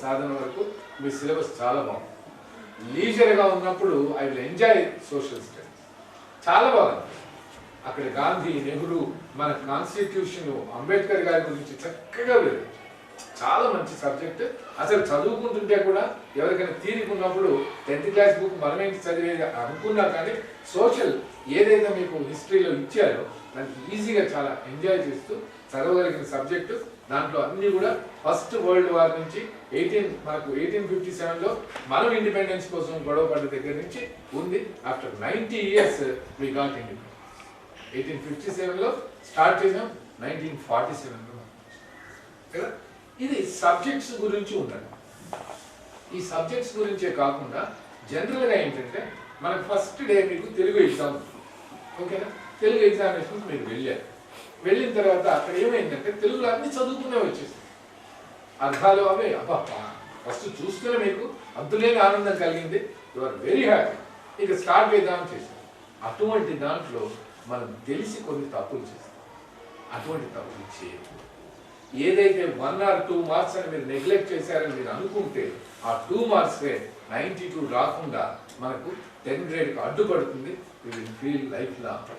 సాధన వరకు మీ సిలబస్ చాలా బాగుంది. లీజర్గా ఉన్నప్పుడు I will enjoy social studies. చాలా బాగుంది. అక్కడ గాంధీ, నెహ్రూ, మన కాన్స్టిట్యూషన్, అంబేద్కర్ గారి గురించి చక్కగా లేదు. చాలా మంచి సబ్జెక్ట్. అసలు చదువుకుంటుంటే కూడా ఎవరికైనా తీరికున్నప్పుడు 10th క్లాస్ బుక్ మనమేంటి చదివేది అనుకున్నా కానీ సోషల్ ఏదైతే మీకు హిస్టరీలో ఇచ్చారో దానికి ఈజీగా చాలా ఎంజాయ్ చేస్తూ చదవగలిగిన సబ్జెక్టు. దాంట్లో అన్ని కూడా ఫస్ట్ వరల్డ్ వార్ నుంచి 1857లో మనం ఇండిపెండెన్స్ కోసం గొడవ పడ్డ దగ్గర నుంచి ఉంది. After 90 years we got independence. 1857లో స్టార్ట్ చేసాం, 1947లో కదా. ఇది సబ్జెక్ట్స్ గురించి ఉందండి. ఈ సబ్జెక్ట్స్ గురించే కాకుండా జనరల్గా ఏంటంటే మనకు ఫస్ట్ డే మీకు తెలుగు ఎగ్జామ్, ఓకేనా. తెలుగు ఎగ్జామినేషన్స్ మీరు వెళ్ళిన తర్వాత అక్కడ ఏమైందంటే తెలుగులో అన్ని చదువుకునే వచ్చేసి అర్థాలు అవే అబ్బా ఫస్ట్ చూస్తూనే మీకు అంతులేని ఆనందం కలిగింది. You are very happy. ఇక స్టార్ట్ చేద్దామని చేశారు. అటువంటి దాంట్లో మనం తెలిసి కొన్ని తప్పులు చేస్తాం. అటువంటి తప్పులు చేయదు. ఏదైతే 1 or 2 మార్క్స్ అని మీరు నెగ్లెక్ట్ చేశారని మీరు అనుకుంటే ఆ 2 మార్క్సే 92 రాకుండా మనకు 10th గ్రేడ్కి అడ్డుపడుతుంది. You will feel life long,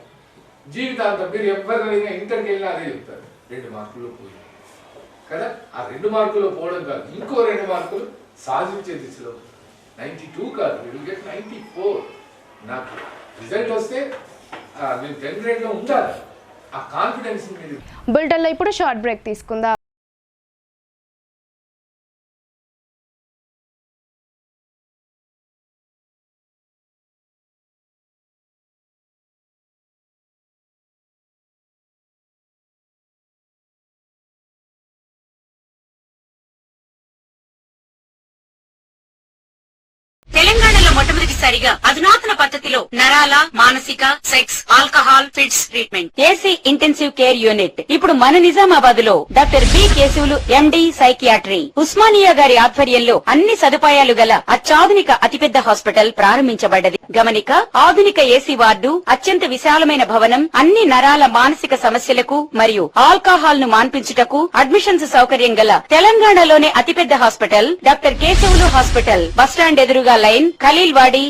జీవితాంతం. మీరు ఎవరైనా ఇంటర్కి వెళ్ళినా అదే చెప్తారు, 2 మార్కులు పోయి కదా. ఆ 2 మార్కులు పోవడం కాదు, ఇంకో 2 మార్కులు సాధించే దిశలో 92 కాదు, యూ విల్ గెట్ 94. నాకు రిజల్ట్ వస్తే నేను 10th గ్రేడ్లో ఉండాలి. ఆ కాన్ఫిడెన్స్ మీరు. బులెటిన్లో ఇప్పుడు షార్ట్ బ్రేక్ తీసుకుందాం. తెలంగాణలో మొట్టమొదటిసారిగా అధునాతన పద్ధతిలో నరాల, మానసిక, sex, alcohol, fits treatment, AC intensive care unit ఇప్పుడు మన నిజామాబాద్ లో doctor B Keshavulu MD psychiatry, Osmania గారి ఆధ్వర్యంలో అన్ని సదుపాయాలు గల అత్యాధునిక అతిపెద్ద హాస్పిటల్ ప్రారంభించబడ్డది. గమనిక, ఆధునిక ఏసీ వార్డు, అత్యంత విశాలమైన భవనం, అన్ని నరాల మానసిక సమస్యలకు మరియు ఆల్కహాల్ ను మాన్పించుటకు అడ్మిషన్స్ సౌకర్యం గల తెలంగాణలోనే అతిపెద్ద hospital doctor Keshavulu hospital, bus stand ఎదురుగా లైన్, ఖలీల్వాడి.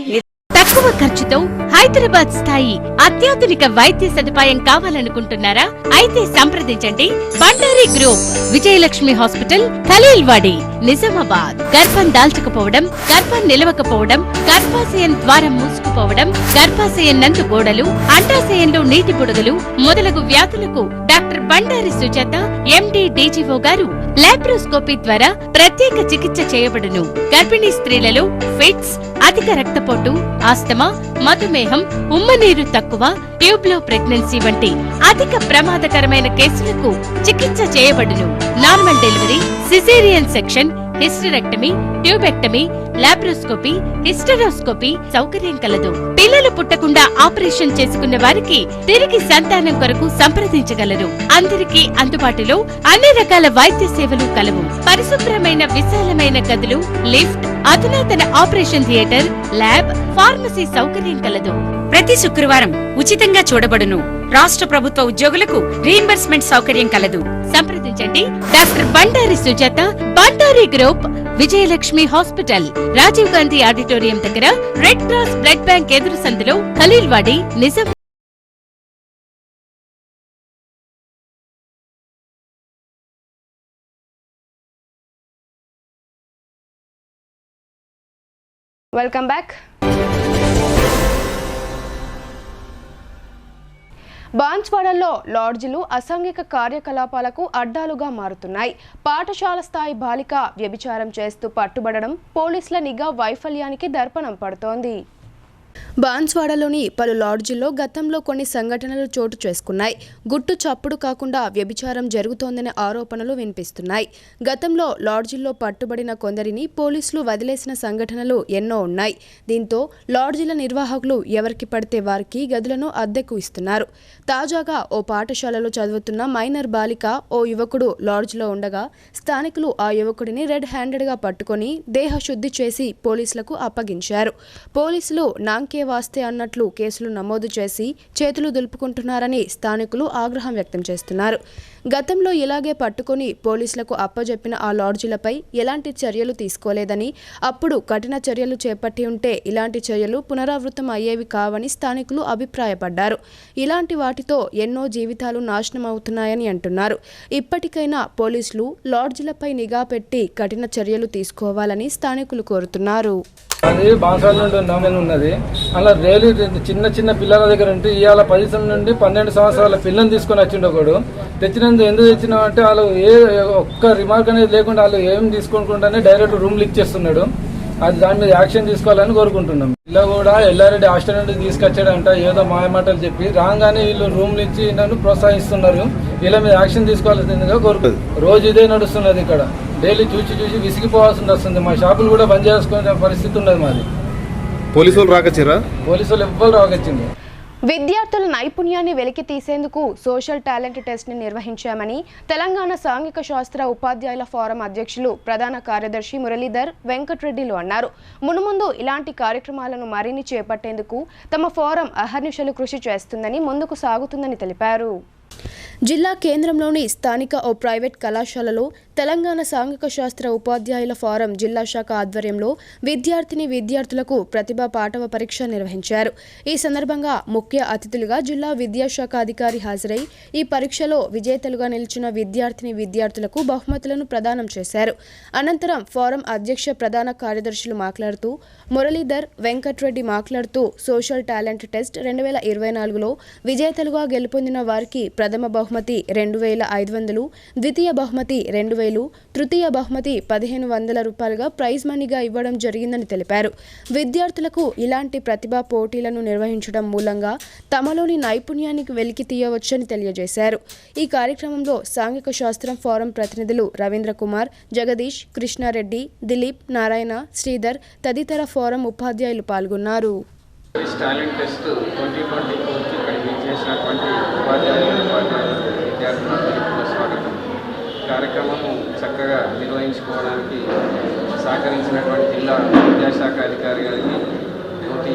తక్కువ ఖర్చుతో హైదరాబాద్ స్థాయి అత్యాధునిక వైద్య సదుపాయం కావాలనుకుంటున్నారా? అయితే సంప్రదించండి బండారి గ్రూప్, విజయలక్ష్మి హాస్పిటల్, ఖలీల్వాడి, నిజామాబాద్. గర్భం దాల్చకపోవడం, గర్భం నిలవకపోవడం, గర్భాశయం ద్వారం మూసుకుపోవడం, గర్భాశయం నందు గోడలు, అండాశయంలో నీటి బుడగలు మొదలగు వ్యాధులకు డాక్టర్ బండారి సుజాత ఎండి డీజీఓ గారు లాప్రోస్కోపీ ద్వారా ప్రత్యేక చికిత్స చేయబడును. గర్భిణీ స్త్రీలలో ఫిట్స్, అధిక రక్తపోటు, ఆస్తమా, మధుమేహం, ఉమ్మనీరు తక్కువ, ట్యూబ్లో ప్రెగ్నెన్సీ వంటి అధిక ప్రమాదకరమైన కేసులకు చికిత్స చేయబడును. Normal delivery, caesarean section, hysterectomy, tubectomy, laparoscopy, hysteroscopy సౌకర్యం కలదు. పిల్లలు పుట్టకుండా ఆపరేషన్ చేసుకున్న వారికి తిరిగి సంతానం కొరకు సంప్రదించగలరు. అందరికీ అందుబాటులో అన్ని రకాల వైద్య సేవలు కలవు. పరిశుభ్రమైన విశాలమైన గదులు, లిఫ్ట్, అధునాతన ఆపరేషన్ థియేటర్, ల్యాబ్, ఫార్మసీ సౌకర్యం కలదు. ప్రతి శుక్రవారం ఉచితంగా చూడబడును. రాష్ట్ర ప్రభుత్వ ఉద్యోగులకు రీయింబర్స్మెంట్ సౌకర్యం కలదు. సంప్రదించండి doctor Bandari Sujatha, Bandari group, Vijayalakshmi hospital, Rajiv Gandhi auditorium దగ్గర, రెడ్ క్రాస్ బ్లడ్ బ్యాంక్ ఎదురు సందులో, ఖలీల్వాడి, నిజాం. Welcome back. బాన్స్వాడలో లాడ్జిలు అసాంఘిక కార్యకలాపాలకు అడ్డాలుగా మారుతున్నాయి. పాఠశాల స్థాయి బాలిక వ్యభిచారం చేస్తూ పట్టుబడడం పోలీసుల నిఘా వైఫల్యానికి దర్పణం పడుతోంది. బాన్స్వాడలోని పలు లాడ్జిల్లో గతంలో కొన్ని సంఘటనలు చోటు చేసుకున్నాయి. గుట్టు చప్పుడు కాకుండా వ్యభిచారం జరుగుతోందనే ఆరోపణలు వినిపిస్తున్నాయి. గతంలో లాడ్జిల్లో పట్టుబడిన కొందరిని పోలీసులు వదిలేసిన సంఘటనలు ఎన్నో ఉన్నాయి. దీంతో లాడ్జిల నిర్వాహకులు ఎవరికి పడితే వారికి గదులను అద్దెకు ఇస్తున్నారు. తాజాగా ఓ పాఠశాలలో చదువుతున్న మైనర్ బాలిక ఓ యువకుడు లాడ్జిలో ఉండగా స్థానికులు ఆ యువకుడిని రెడ్ హ్యాండెడ్గా పట్టుకొని దేహశుద్ధి చేసి పోలీసులకు అప్పగించారు. పోలీసులు నాంకే వాస్తే అన్నట్లు కేసులు నమోదు చేసి చేతులు దులుపుకుంటున్నారని స్థానికులు ఆగ్రహం వ్యక్తం చేస్తున్నారు. గతంలో ఇలాగే పట్టుకొని పోలీసులకు అప్పజెప్పిన ఆ లాడ్జీలపై ఎలాంటి చర్యలు తీసుకోలేదని, అప్పుడు కఠిన చర్యలు చేపట్టి ఉంటే ఇలాంటి చర్యలు పునరావృతం అయ్యేవి కావని స్థానికులు అభిప్రాయపడ్డారు. ఇలాంటి వాటితో ఎన్నో జీవితాలు నాశనం అవుతున్నాయని అంటున్నారు. ఇప్పటికైనా పోలీసులు లాడ్జీలపై నిఘా పెట్టి కఠిన చర్యలు తీసుకోవాలని స్థానికులు కోరుతున్నారు. అది బాన్స్వాడ నుండి ఉన్నామని ఉన్నది. అలా రైలు చిన్న చిన్న పిల్లల దగ్గర ఉంటే ఇవాళ 10 నుండి 12 సంవత్సరాల పిల్లల్ని తీసుకొని వచ్చిండు ఒకడు. తెచ్చినందుకు ఎందుకు తెచ్చినావు అంటే వాళ్ళు ఒక్క రిమార్క్ అనేది లేకుండా వాళ్ళు ఏం తీసుకోకుండానే డైరెక్ట్ రూమ్ లీక్ చేస్తున్నాడు. అది దాని మీద యాక్షన్ తీసుకోవాలని కోరుకుంటున్నాం. ఇలా కూడా ఎల్లారెడ్డి హాస్టల్ నుండి తీసుకొచ్చాడంట ఏదో మాయమాటలు చెప్పి రాగానే వీళ్ళు రూమ్లు ఇచ్చి నన్ను ప్రోత్సహిస్తున్నారు. వీళ్ళ మీద యాక్షన్ తీసుకోవాల్సిందిగా కోరుకుంటున్నాం. రోజు ఇదే నడుస్తున్నది ఇక్కడ. డైలీ చూసి విసిగిపోవాల్సి వస్తుంది. మా షాపులు కూడా బంద్ చేసుకునే పరిస్థితి ఉన్నది మాది. పోలీసులు రాకొచ్చారా? పోలీసులు ఎవ్వరు రాకొచ్చింది. విద్యార్థుల నైపుణ్యాన్ని వెలికి తీసేందుకు సోషల్ టాలెంట్ టెస్ట్ని నిర్వహించామని తెలంగాణ సాంఘిక శాస్త్ర ఉపాధ్యాయుల ఫోరం అధ్యక్షులు ప్రధాన కార్యదర్శి మురళీధర్ వెంకటరెడ్డిలు అన్నారు. మున్ముందు ఇలాంటి కార్యక్రమాలను మరిన్ని చేపట్టేందుకు తమ ఫోరం అహర్నిశలు కృషి చేస్తుందని, ముందుకు సాగుతుందని తెలిపారు. జిల్లా కేంద్రంలోని స్థానిక ఓ ప్రైవేట్ కళాశాలలో తెలంగాణ సాంఘిక శాస్త్ర ఉపాధ్యాయుల ఫోరం జిల్లా శాఖ ఆధ్వర్యంలో విద్యార్థులకు ప్రతిభా పాటవ పరీక్ష నిర్వహించారు. ఈ సందర్భంగా ముఖ్య అతిథులుగా జిల్లా విద్యాశాఖ అధికారి హాజరై ఈ పరీక్షలో విజేతలుగా నిలిచిన విద్యార్థులకు బహుమతులను ప్రదానం చేశారు. అనంతరం ఫోరం అధ్యక్ష ప్రధాన కార్యదర్శులు మాట్లాడుతూ మురళీధర్ వెంకటరెడ్డి మాట్లాడుతూ సోషల్ టాలెంట్ టెస్ట్ 2024లో విజేతలుగా గెలుపొందిన వారికి ప్రథమ బహుమతి 2500, ద్వితీయ బహుమతి 2000, తృతీయ బహుమతి 1500 రూపాయలుగా ప్రైజ్ మనీగా ఇవ్వడం జరిగిందని తెలిపారు. విద్యార్థులకు ఇలాంటి ప్రతిభా పోటీలను నిర్వహించడం మూలంగా తమలోని నైపుణ్యానికి వెలికి తీయవచ్చని తెలియజేశారు. ఈ కార్యక్రమంలో సాంఘిక శాస్త్రం ఫోరం ప్రతినిధులు రవీంద్ర కుమార్, జగదీష్, కృష్ణారెడ్డి, దిలీప్, నారాయణ, శ్రీధర్ తదితర ఫోరం ఉపాధ్యాయులు పాల్గొన్నారు. టాలెంట్ టెస్ట్ 2024కి ఇక్కడికి చేసినటువంటి విద్యార్థులందరికీ స్వాగతం. కార్యక్రమము చక్కగా నిర్వహించుకోవడానికి సహకరించినటువంటి జిల్లా విద్యాశాఖ అధికారి గారికి, తోటి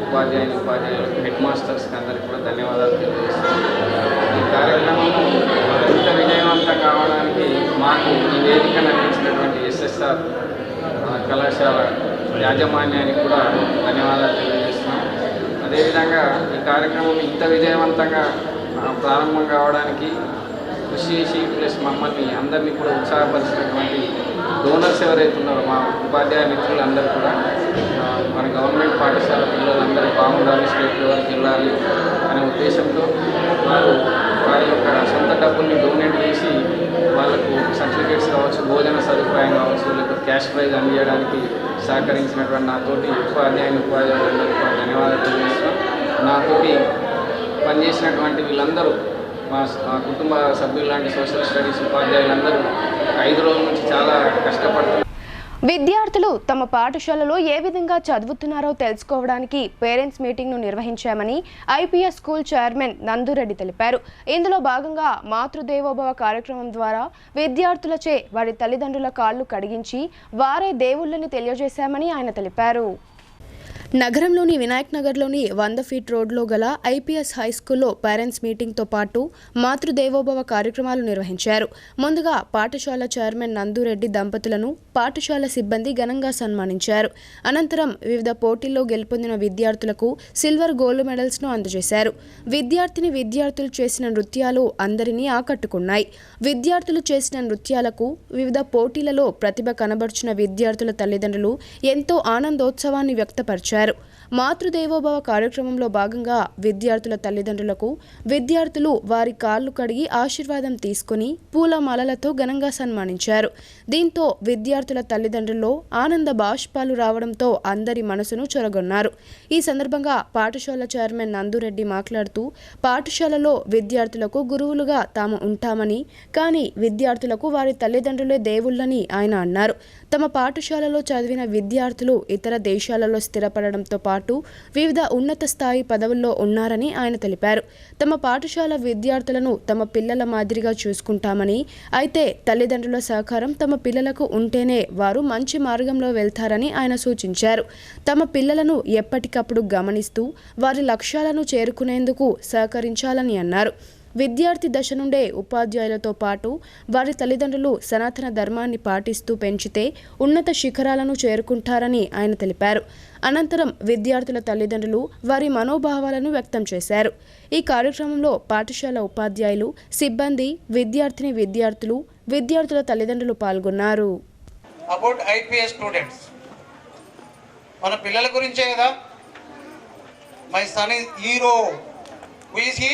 ఉపాధ్యాయులకు, హెడ్ మాస్టర్స్కి అందరికీ కూడా ధన్యవాదాలు తెలియజేస్తున్నాను. ఈ కార్యక్రమము మరింత విజయవంతం కావడానికి మాకు ఈ వేదికను అందించినటువంటి SSR కళాశాల యాజమాన్యానికి కూడా ధన్యవాదాలు తెలియజేస్తున్నాం. అదేవిధంగా ఈ కార్యక్రమం ఇంత విజయవంతంగా ప్రారంభం కావడానికి కృషి చేసి ప్లస్ మమ్మల్ని అందరినీ కూడా ఉత్సాహపరిచినటువంటి డోనర్స్ ఎవరైతే ఉన్నారో మా ఉపాధ్యాయ మిత్రులందరూ కూడా మన గవర్నమెంట్ పాఠశాల పిల్లలందరూ బాగుండాలి, స్టేట్ లెవెల్కి వెళ్ళాలి అనే ఉద్దేశంతో వారి యొక్క సొంత డబ్బుల్ని డొనేట్ చేసి వాళ్ళకు సర్టిఫికేట్స్ కావచ్చు, భోజన సదుపాయం కావచ్చు, లేకపోతే క్యాష్ ప్రైజ్ అందించడానికి సహకరించినటువంటి నాతోటి ఉపాధ్యాయులందరికీ కూడా ధన్యవాదాలు తెలియజేస్తున్నాం. నాతోటి పనిచేసినటువంటి వీళ్ళందరూ మా కుటుంబ సభ్యులు లాంటి సోషల్ స్టడీస్ ఉపాధ్యాయులందరూ 5 రోజుల నుంచి చాలా కష్టపడుతున్నారు. విద్యార్థులు తమ పాఠశాలలో ఏ విధంగా చదువుతున్నారో తెలుసుకోవడానికి పేరెంట్స్ మీటింగ్ను నిర్వహించామని IPS స్కూల్ చైర్మన్ నందురెడ్డి తెలిపారు. ఇందులో భాగంగా మాతృదేవోభవ కార్యక్రమం ద్వారా విద్యార్థులచే వారి తల్లిదండ్రుల కాళ్లు కడిగించి వారే దేవుళ్ళని తెలియజేశామని ఆయన తెలిపారు. నగరంలోని వినాయక్ నగర్లోని 100 ఫీట్ రోడ్లో గల IPS హై స్కూల్లో పేరెంట్స్ మీటింగ్తో పాటు మాతృదేవోభవ కార్యక్రమాలు నిర్వహించారు. ముందుగా పాఠశాల చైర్మన్ నందురెడ్డి దంపతులను పాఠశాల సిబ్బంది ఘనంగా సన్మానించారు. అనంతరం వివిధ పోటీల్లో గెలుపొందిన విద్యార్థులకు సిల్వర్, గోల్డ్ మెడల్స్ను అందజేశారు. విద్యార్థులు చేసిన నృత్యాలు అందరినీ ఆకట్టుకున్నాయి. విద్యార్థులు చేసిన నృత్యాలకు వివిధ పోటీలలో ప్రతిభ కనబర్చిన విద్యార్థుల తల్లిదండ్రులు ఎంతో ఆనందోత్సవాన్ని వ్యక్తపరిచారు. మాతృదేవోభవ కార్యక్రమంలో భాగంగా విద్యార్థుల తల్లిదండ్రులకు విద్యార్థులు వారి కాళ్లు కడిగి ఆశీర్వాదం తీసుకుని పూలమాలలతో ఘనంగా సన్మానించారు. దీంతో విద్యార్థుల తల్లిదండ్రుల్లో ఆనంద బాష్పాలు రావడంతో అందరి మనసును చొరగొన్నారు. ఈ సందర్భంగా పాఠశాల చైర్మన్ నందురెడ్డి మాట్లాడుతూ పాఠశాలలో విద్యార్థులకు గురువులుగా తాము ఉంటామని, కానీ విద్యార్థులకు వారి తల్లిదండ్రులే దేవుళ్ళని ఆయన అన్నారు. తమ పాఠశాలలో చదివిన విద్యార్థులు ఇతర దేశాలలో స్థిరపడడంతో పాటు వివిధ ఉన్నత స్థాయి పదవుల్లో ఉన్నారని ఆయన తెలిపారు. తమ పాఠశాల విద్యార్థులను తమ పిల్లల మాదిరిగా చూసుకుంటామని, అయితే తల్లిదండ్రుల సహకారం తమ పిల్లలకు ఉంటేనే వారు మంచి మార్గంలో వెళ్తారని ఆయన సూచించారు. తమ పిల్లలను ఎప్పటికప్పుడు గమనిస్తూ వారి లక్ష్యాలను చేరుకునేందుకు సహకరించాలని అన్నారు. విద్యార్థి దశ నుండే ఉపాధ్యాయులతో పాటు వారి తల్లిదండ్రులు సనాతన ధర్మాన్ని పాటిస్తూ పెంచితే ఉన్నత శిఖరాలను చేరుకుంటారని ఆయన తెలిపారు. అనంతరం విద్యార్థుల తల్లిదండ్రులు వారి మనోభావాలను వ్యక్తం చేశారు. ఈ కార్యక్రమంలో పాఠశాల ఉపాధ్యాయులు, సిబ్బంది, విద్యార్థుల తల్లిదండ్రులు పాల్గొన్నారు. అబౌట్ ఐపీఎస్ స్టూడెంట్స్, మన పిల్లల గురించే కదా. My son is hero. Who is he?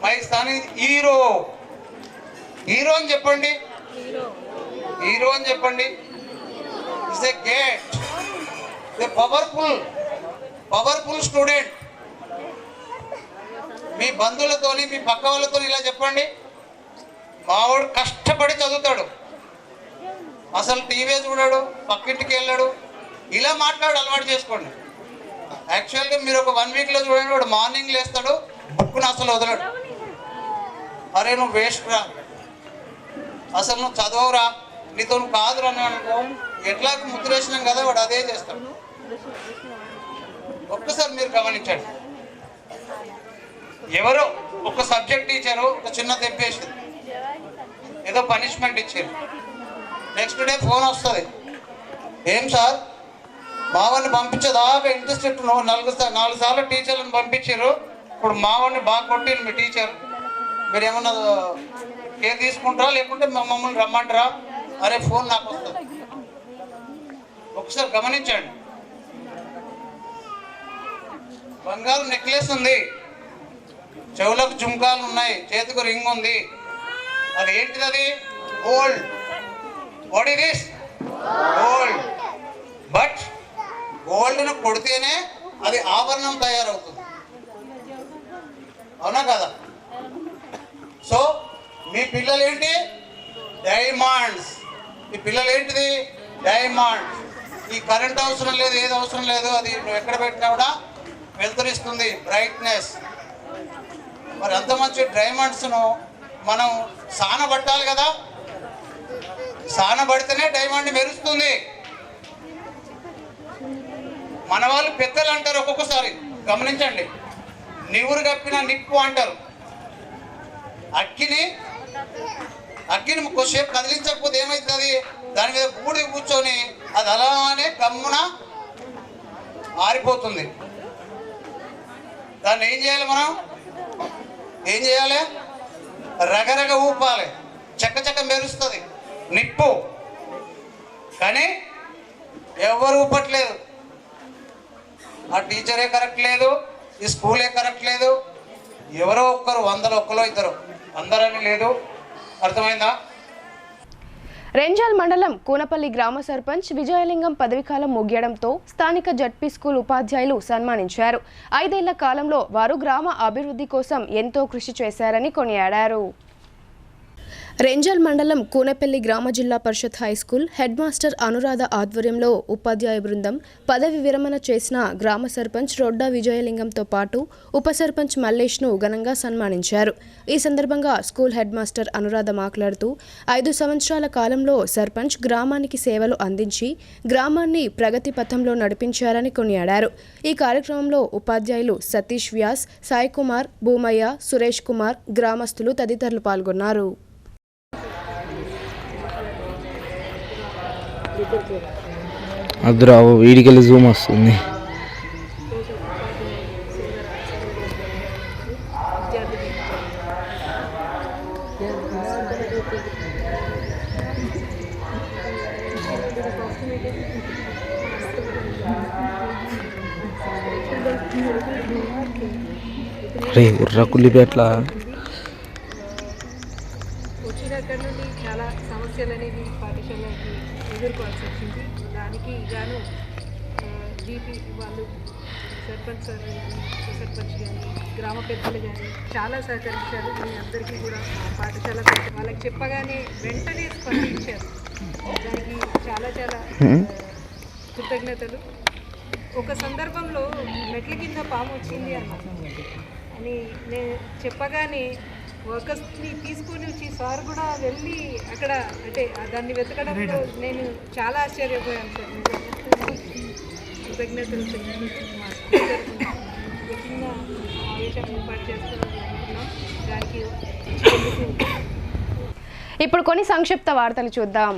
My son is hero. Hero అని చెప్పండి, హీరో అని చెప్పండి. Is a great, a powerful student. మీ బంధువులతోని, మీ పక్క వాళ్ళతో ఇలా చెప్పండి, మావాడు కష్టపడి చదువుతాడు, అసలు టీవీ చూడాడు, పక్కింటికి వెళ్ళాడు, ఇలా మాట్లాడు అలవాటు చేసుకోండి. యాక్చువల్గా మీరు ఒక 1 వీక్లో చూడండి, వాడు మార్నింగ్ లేస్తాడు, బుక్ను అసలు వదలడు. అరే నువ్వు వేస్ట్ రా, అసలు నువ్వు చదవరా, నీతో నువ్వు కాదురా అనుకో, ఎట్లా ముద్ర వేసినాం కదా వాడు అదే చేస్తాడు. ఒక్కసారి మీరు గమనించండి. ఎవరో ఒక సబ్జెక్ట్ టీచరు ఒక చిన్న దెబ్బేసింది, ఏదో పనిష్మెంట్ ఇచ్చారు. నెక్స్ట్ డే ఫోన్ వస్తుంది, ఏం సార్ మావాడిని పంపించేదాకా ఇంట్రెస్ట్ 4 సార్లు టీచర్లను పంపించారు, ఇప్పుడు మావాడిని బాగా కొట్టింది మీ టీచర్, మీరు ఏమన్నా కేర్ తీసుకుంటారా లేకుంటే మమ్మల్ని రమ్మంటారా? అరే ఫోన్ నాకు వస్తుంది. ఒకసారి గమనించండి. బంగారు నెక్లెస్ ఉంది, చెవులకు జుంకాలు ఉన్నాయి, చేతికి రింగ్ ఉంది, అది ఏంటిది? అది gold. What is this? Gold. But గోల్డ్ను కొడితేనే అది ఆభరణం తయారవుతుంది, అవునా కదా? సో మీ పిల్లలు ఏంటి? డైమండ్స్. మీ పిల్లలు ఏంటిది? డైమండ్స్. ఈ కరెంట్ అవసరం లేదు, ఏది అవసరం లేదు, అది నువ్వు ఎక్కడ పెట్టినా కూడా వెలుతురిస్తుంది, బ్రైట్నెస్. మరి అంత మంచి డైమండ్స్ను మనం సానబట్టాలి కదా, సానబడితేనే డైమండ్ మెరుస్తుంది. మన వాళ్ళు పెద్దలు అంటారు ఒక్కొక్కసారి, గమనించండి, నివురు కప్పిన నిప్పు అంటారు. అగ్గిని కొద్దిసేపు కదిలించకపోతే ఏమవుతుంది? దాని మీద బూడి కూర్చొని అది అలానే గమ్మున ఆరిపోతుంది. దాన్ని ఏం చేయాలి? మనం ఏం చేయాలి? రగరగ ఊపాలి, చక్క మెరుస్తుంది నిప్పు. కానీ ఎవరు ఊపట్లేదు. ఆ టీచరే కరెక్ట్ లేదు, ఈ స్కూలే కరెక్ట్ లేదు, ఎవరో ఒక్కరు 100లో 1 2 అందరని లేదు. అర్థమైందా? రెంజాల్ మండలం కూనపల్లి గ్రామ సర్పంచ్ విజయలింగం పదవీకాలం ముగియడంతో స్థానిక జడ్పీ స్కూల్ ఉపాధ్యాయులు సన్మానించారు. 5 ఏళ్ల కాలంలో వారు గ్రామ అభివృద్ధి కోసం ఎంతో కృషి చేశారని కొనియాడారు. రెంజాల్ మండలం కూనపల్లి గ్రామ జిల్లా పరిషత్ హైస్కూల్ హెడ్ మాస్టర్ అనురాధ ఆధ్వర్యంలో ఉపాధ్యాయ బృందం పదవి విరమణ చేసిన గ్రామ సర్పంచ్ రొడ్డా విజయలింగంతో పాటు ఉప సర్పంచ్ మల్లేష్ను ఘనంగా సన్మానించారు. ఈ సందర్భంగా స్కూల్ హెడ్ మాస్టర్ అనురాధ మాట్లాడుతూ 5 సంవత్సరాల కాలంలో సర్పంచ్ గ్రామానికి సేవలు అందించి గ్రామాన్ని ప్రగతి పథంలో నడిపించారని కొనియాడారు. ఈ కార్యక్రమంలో ఉపాధ్యాయులు సతీష్ వ్యాస్, సాయి కుమార్, భూమయ్య, సురేష్ కుమార్, గ్రామస్తులు తదితరులు పాల్గొన్నారు. అద్రావు వీడికెళ్ళి జూమ్ వస్తుంది. రే ఉర్రా కుల్లిపేట్ల వచ్చినక్కడ నుండి చాలా సమస్యలు అనేవి పాఠశాలకి ఎదుర్కోవాల్సి వచ్చింది. దానికి గాను డిపి వాళ్ళు, సర్పంచ్ సార్ కానీ, ఉపసర్పంచ్ కానీ, గ్రామ పెద్దలు కానీ చాలా సహకరించారు. మీ అందరికీ కూడా పాఠశాల వాళ్ళకి చెప్పగానే వెంటనే స్పందించారు. దానికి చాలా చాలా కృతజ్ఞతలు. ఒక సందర్భంలో మెట్ల కింద పాము వచ్చింది అని నేను చెప్పగానే వర్కర్స్ని తీసుకొని వచ్చి సార్ కూడా వెళ్ళి అక్కడ అంటే దాన్ని వెతకడంలో నేను చాలా ఆశ్చర్యపోయాను సార్. కృతజ్ఞతలు మా స్పీకర్ చిన్న ఆవేశం ఏర్పాటు చేస్తున్నాం. దానికి ఇప్పుడు కొన్ని సంక్షిప్త వార్తలు చూద్దాం.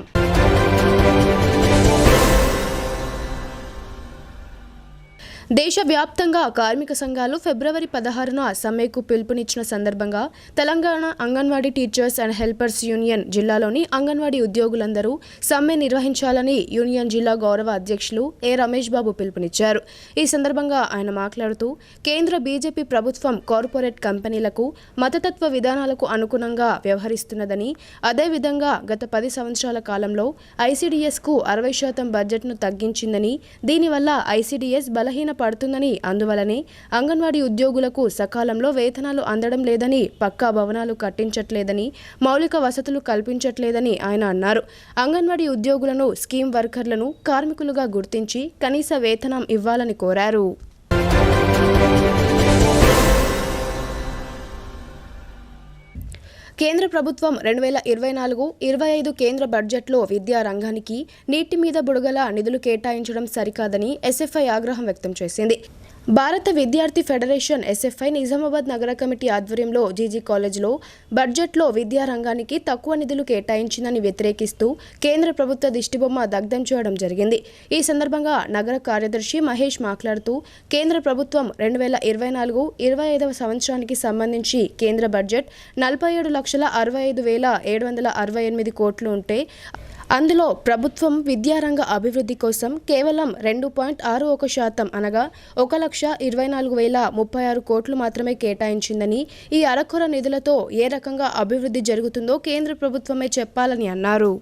దేశవ్యాప్తంగా కార్మిక సంఘాలు ఫిబ్రవరి 16న సమ్మెకు పిలుపునిచ్చిన సందర్భంగా Telangana anganwadi teachers and helpers union జిల్లాలోని అంగన్వాడీ ఉద్యోగులందరూ సమ్మె నిర్వహించాలని యూనియన్ జిల్లా గౌరవ అధ్యక్షులు ఏ రమేష్ బాబు పిలుపునిచ్చారు. ఈ సందర్భంగా ఆయన మాట్లాడుతూ కేంద్ర బీజేపీ ప్రభుత్వం కార్పొరేట్ కంపెనీలకు మతతత్వ విధానాలకు అనుగుణంగా వ్యవహరిస్తున్నదని, అదేవిధంగా గత 10 సంవత్సరాల కాలంలో ఐసీడీఎస్కు 60% బడ్జెట్ను తగ్గించిందని, దీనివల్ల ఐసీడీఎస్ బలహీన పడుతుందని, అందువలనే అంగన్వాడీ ఉద్యోగులకు సకాలంలో వేతనాలు అందడం లేదని, పక్కా భవనాలు కట్టించట్లేదని, మౌలిక వసతులు కల్పించట్లేదని ఆయన అన్నారు. అంగన్వాడీ ఉద్యోగులను, స్కీమ్ వర్కర్లను కార్మికులుగా గుర్తించి కనీస వేతనం ఇవ్వాలని కోరారు. కేంద్ర ప్రభుత్వం 2024-25 కేంద్ర బడ్జెట్లో విద్యా రంగానికి నీటి మీద బుడగల నిధులు కేటాయించడం సరికాదని ఎస్ఎఫ్ఐ ఆగ్రహం వ్యక్తం చేసింది. భారత విద్యార్థి ఫెడరేషన్ ఎస్ఎఫ్ఐ నిజామాబాద్ నగర కమిటీ ఆధ్వర్యంలో జీజీ కాలేజ్లో బడ్జెట్లో విద్యా రంగానికి తక్కువ నిధులు కేటాయించిందని వ్యతిరేకిస్తూ కేంద్ర ప్రభుత్వ దిష్టిబొమ్మ దగ్ధం చేయడం జరిగింది. ఈ సందర్భంగా నగర కార్యదర్శి మహేష్ మాట్లాడుతూ కేంద్ర ప్రభుత్వం 2024-25 సంవత్సరానికి సంబంధించి కేంద్ర బడ్జెట్ 47,65,768 కోట్లు ఉంటే అందులో ప్రభుత్వం విద్యారంగ అభివృద్ధి కోసం కేవలం 2.61% అనగా 1,24,036 కోట్లు మాత్రమే కేటాయించిందని, ఈ అరకొర నిధులతో ఏ రకంగా అభివృద్ధి జరుగుతుందో కేంద్ర ప్రభుత్వమే చెప్పాలని అన్నారు.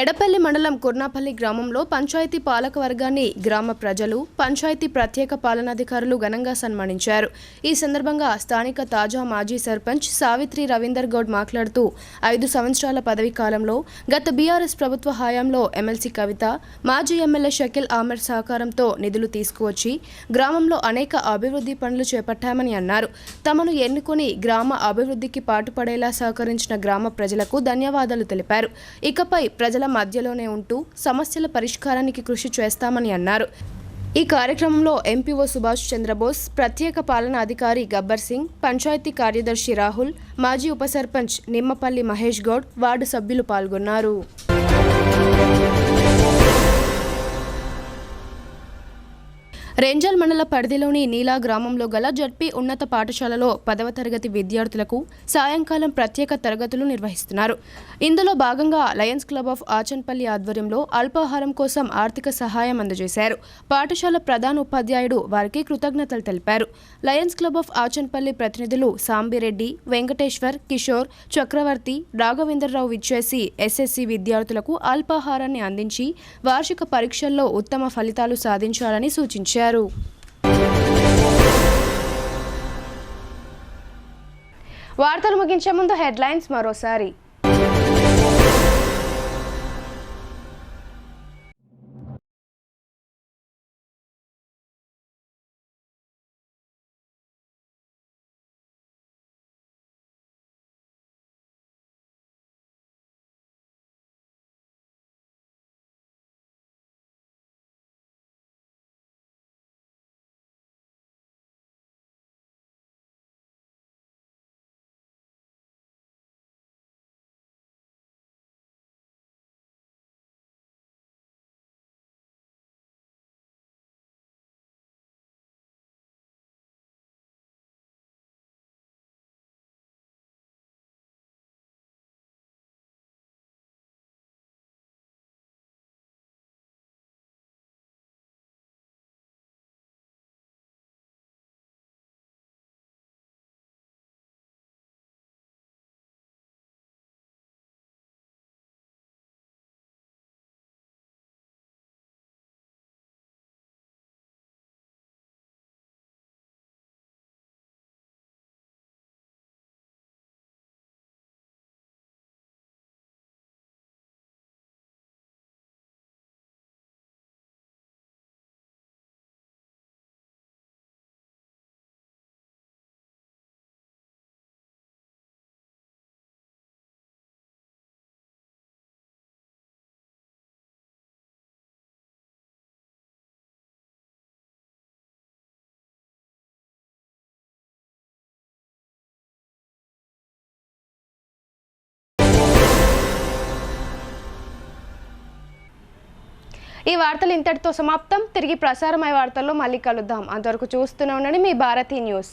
ఎడపల్లి మండలం కుర్నాపల్లి గ్రామంలో పంచాయతీ పాలక వర్గాన్ని గ్రామ ప్రజలు, పంచాయతీ ప్రత్యేక పాలనాధికారులు ఘనంగా సన్మానించారు. ఈ సందర్భంగా స్థానిక తాజా మాజీ సర్పంచ్ సావిత్రి రవీందర్ గౌడ్ మాట్లాడుతూ 5 సంవత్సరాల పదవీ కాలంలో గత బీఆర్ఎస్ ప్రభుత్వ హయాంలో ఎమ్మెల్సీ కవిత, మాజీ ఎమ్మెల్యే షకీల్ అహ్మద్ సహకారంతో నిధులు తీసుకువచ్చి గ్రామంలో అనేక అభివృద్ధి పనులు చేపట్టామని అన్నారు. తమను ఎన్నుకొని గ్రామ అభివృద్ధికి పాటుపడేలా సహకరించిన గ్రామ ప్రజలకు ధన్యవాదాలు తెలిపారు. ఇకపై ప్రజల మధ్యలోనే ఉంటూ సమస్యల పరిష్కారానికి కృషి చేస్తామని అన్నారు. ఈ కార్యక్రమంలో ఎంపీఓ సుభాష్ చంద్రబోస్, ప్రత్యేక పాలనా అధికారి గబ్బర్ సింగ్, పంచాయతీ కార్యదర్శి రాహుల్, మాజీ ఉప సర్పంచ్ నిమ్మపల్లి మహేష్ గౌడ్, వార్డు సభ్యులు పాల్గొన్నారు. రెంజల్ మండల పరిధిలోని నీలా గ్రామంలో గల జడ్పీ ఉన్నత పాఠశాలలో 10వ తరగతి విద్యార్థులకు సాయంకాలం ప్రత్యేక తరగతులు నిర్వహిస్తున్నారు. ఇందులో భాగంగా లయన్స్ క్లబ్ ఆఫ్ ఆచన్పల్లి ఆధ్వర్యంలో అల్పాహారం కోసం ఆర్థిక సహాయం అందజేశారు. పాఠశాల ప్రధాన ఉపాధ్యాయుడు వారికి కృతజ్ఞతలు తెలిపారు. లయన్స్ క్లబ్ ఆఫ్ ఆచన్పల్లి ప్రతినిధులు సాంబిరెడ్డి, వెంకటేశ్వర్, కిషోర్, చక్రవర్తి, రాఘవేంద్రరావు విచ్చేసి ఎస్ఎస్సి విద్యార్థులకు అల్పాహారాన్ని అందించి వార్షిక పరీక్షల్లో ఉత్తమ ఫలితాలు సాధించాలని సూచించారు. వార్తలు ముగించే ముందు హెడ్లైన్స్ మరోసారి. ఈ వార్తలు ఇంతటితో సమాప్తం. తిరిగి ప్రసారమయ్యే వార్తల్లో మళ్ళీ కలుద్దాం. అంతవరకు చూస్తూనే ఉండండి మీ భారతీ న్యూస్.